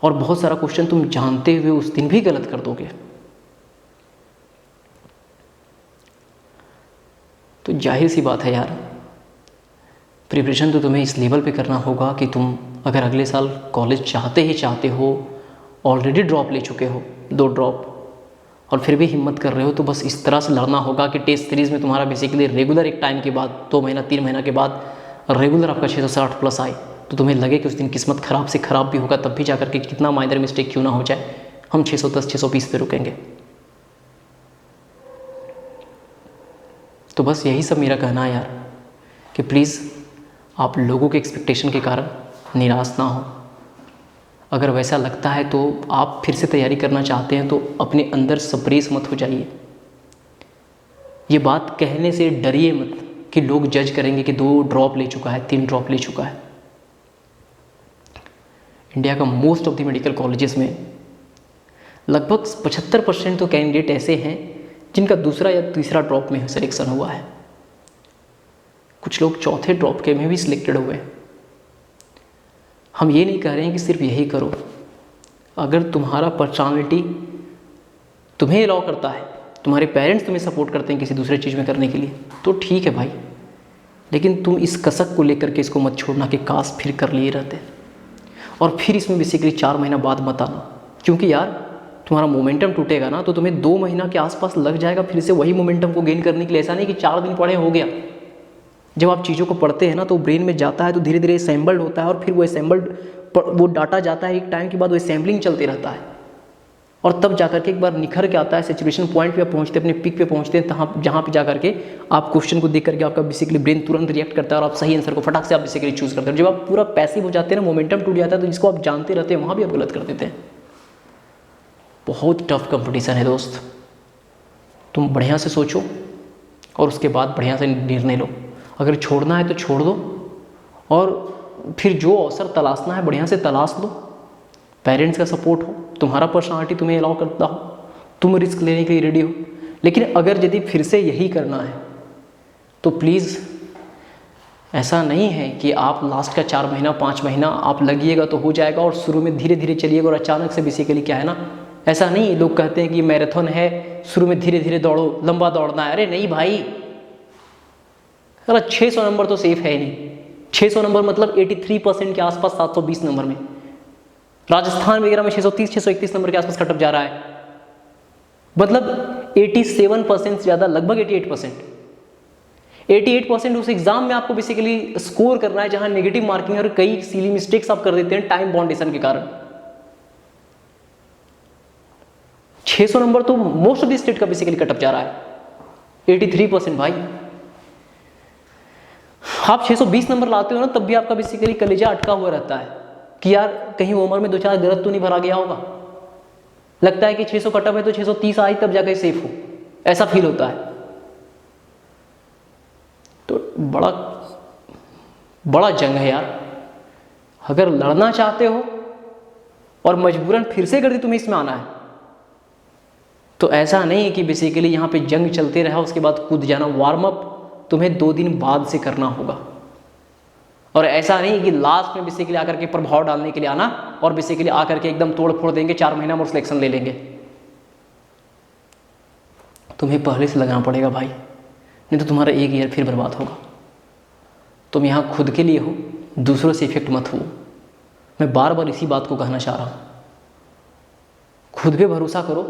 और बहुत सारा क्वेश्चन तुम जानते हुए उस दिन भी गलत कर दोगे। तो जाहिर सी बात है यार, प्रिपरेशन तो तुम्हें इस लेवल पे करना होगा कि तुम अगर अगले साल कॉलेज चाहते हो, ऑलरेडी ड्रॉप ले चुके हो 2 ड्रॉप, और फिर भी हिम्मत कर रहे हो, तो बस इस तरह से लड़ना होगा कि टेस्ट सीरीज़ में तुम्हारा बेसिकली रेगुलर एक टाइम के बाद 2 महीना 3 महीना के बाद रेगुलर आपका 660 प्लस आए, तो तुम्हें लगे कि उस दिन किस्मत ख़राब से ख़राब भी होगा, तब भी जाकर के कितना माइनर मिस्टेक क्यों ना हो जाए, हम 610 620 पे रुकेंगे। तो बस यही सब मेरा कहना है यार, कि प्लीज़ आप लोगों के एक्सपेक्टेशन के कारण निराश ना हो। अगर वैसा लगता है तो आप फिर से तैयारी करना चाहते हैं तो अपने अंदर सप्रेस मत हो जाइए। ये बात कहने से डरिए मत कि लोग जज करेंगे कि 2 ड्रॉप ले चुका है, 3 ड्रॉप ले चुका है। इंडिया का most of the medical colleges में लगभग 75% तो कैंडिडेट ऐसे हैं जिनका दूसरा या तीसरा ड्रॉप में सिलेक्शन हुआ है। कुछ लोग चौथे ड्रॉप के में भी सिलेक्टेड हुए हैं। हम ये नहीं कह रहे हैं कि सिर्फ यही करो। अगर तुम्हारा पर्सनालिटी तुम्हें अलाउ करता है, तुम्हारे पेरेंट्स तुम्हें सपोर्ट करते हैं किसी दूसरे चीज़ में करने के लिए, तो ठीक है भाई, लेकिन तुम इस कसक को लेकर के इसको मत छोड़ना कि काश फिर कर लिए रहते, और फिर इसमें बेसिकली 4 महीना बाद मत आना, क्योंकि यार तुम्हारा मोमेंटम टूटेगा ना, तो तुम्हें 2 महीना के आसपास लग जाएगा फिर से वही मोमेंटम को गेन करने के लिए। ऐसा नहीं कि 4 दिन पढ़े हो गया। जब आप चीज़ों को पढ़ते हैं ना तो ब्रेन में जाता है, तो धीरे धीरे असेंबल्ड होता है, और फिर वो असेंबल्ड वो डाटा जाता है, एक टाइम के बाद वो असेंबलिंग चलते रहता है, और तब जाकर के एक बार निखर के आता है, सैचुरेशन पॉइंट पे पहुंचते, अपने पीक पे पहुंचते हैं, जहाँ पे जाकर के आप क्वेश्चन को देख करके आपका बेसिकली ब्रेन तुरंत रिएक्ट करता है और आप सही आंसर को फटाक से आप बेसिकली चूज़ करते हैं। जब आप पूरा पैसिव हो जाते हैं ना, मोमेंटम टूट जाता है, तो जिसको आप जानते रहते हैं वहाँ भी आप गलत कर देते हैं। बहुत टफ कंपटीशन है दोस्त। तुम बढ़िया से सोचो और उसके बाद बढ़िया से निर्णय लो। अगर छोड़ना है तो छोड़ दो, और फिर जो अवसर तलाशना है बढ़िया से तलाश लो। पेरेंट्स का सपोर्ट हो, तुम्हारा पर्सनालिटी तुम्हें अलाउ करता हो, तुम रिस्क लेने के लिए रेडी हो। लेकिन अगर यदि फिर से यही करना है तो प्लीज़, ऐसा नहीं है कि आप लास्ट का 4 महीना 5 महीना आप लगिएगा तो हो जाएगा, और शुरू में धीरे धीरे चलिएगा और अचानक से बेसिकली क्या है ना, ऐसा नहीं। लोग कहते हैं कि मैराथन है, शुरू में धीरे धीरे दौड़ो, लंबा दौड़ना है। अरे नहीं भाई, अरे 600 नंबर तो सेफ है नहीं। 600 नंबर मतलब 83% के आसपास 720 नंबर में, राजस्थान वगैरह में 630 631 नंबर के आसपास कटअप जा रहा है, मतलब 87% से ज़्यादा, लगभग 88% उस एग्जाम में आपको बेसिकली स्कोर करना है जहां नेगेटिव मार्किंग और कई सिली मिस्टेक्स आप कर देते हैं टाइम बाउंडेशन के कारण। 600 नंबर तो मोस्ट ऑफ द स्टेट का बेसिकली कटअप जा रहा है, 83% भाई। आप 620 नंबर लाते हो ना, तब भी आपका बेसिकली कलेजा अटका हुआ रहता है कि यार कहीं उम्र में 2-4 गलत तो नहीं भरा गया होगा। लगता है कि 600 कटअप है तो 630 आई तब जाकर सेफ हो, ऐसा फील होता है। तो बड़ा जंग है यार। अगर लड़ना चाहते हो और मजबूरन फिर से अगर तुम्हें इसमें आना है, तो ऐसा नहीं है कि बेसिकली यहाँ पे जंग चलते रहा उसके बाद कूद जाना। वार्म अप तुम्हें 2 दिन बाद से करना होगा, और ऐसा नहीं कि लास्ट में बेसिकली आकर के प्रभाव डालने के लिए आना और बेसिकली आकर के एकदम तोड़ फोड़ देंगे, 4 महीना में सिलेक्शन ले लेंगे। तुम्हें पहले से लगाना पड़ेगा भाई, नहीं तो तुम्हारा 1 ईयर फिर बर्बाद होगा। तुम यहाँ खुद के लिए हो, दूसरों से इफेक्ट मत हो। मैं बार बार इसी बात को कहना चाह रहा हूँ, खुद पे भरोसा करो।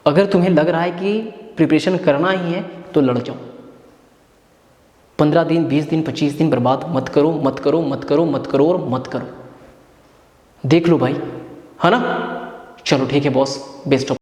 अगर तुम्हें लग रहा है कि प्रिपरेशन करना ही है तो लड़ जाओ। 15 दिन 20 दिन 25 दिन बर्बाद मत करो, मत करो, मत करो, मत करो और मत करो। देख लो भाई, है ना। चलो ठीक है बॉस, बेस्ट ऑफ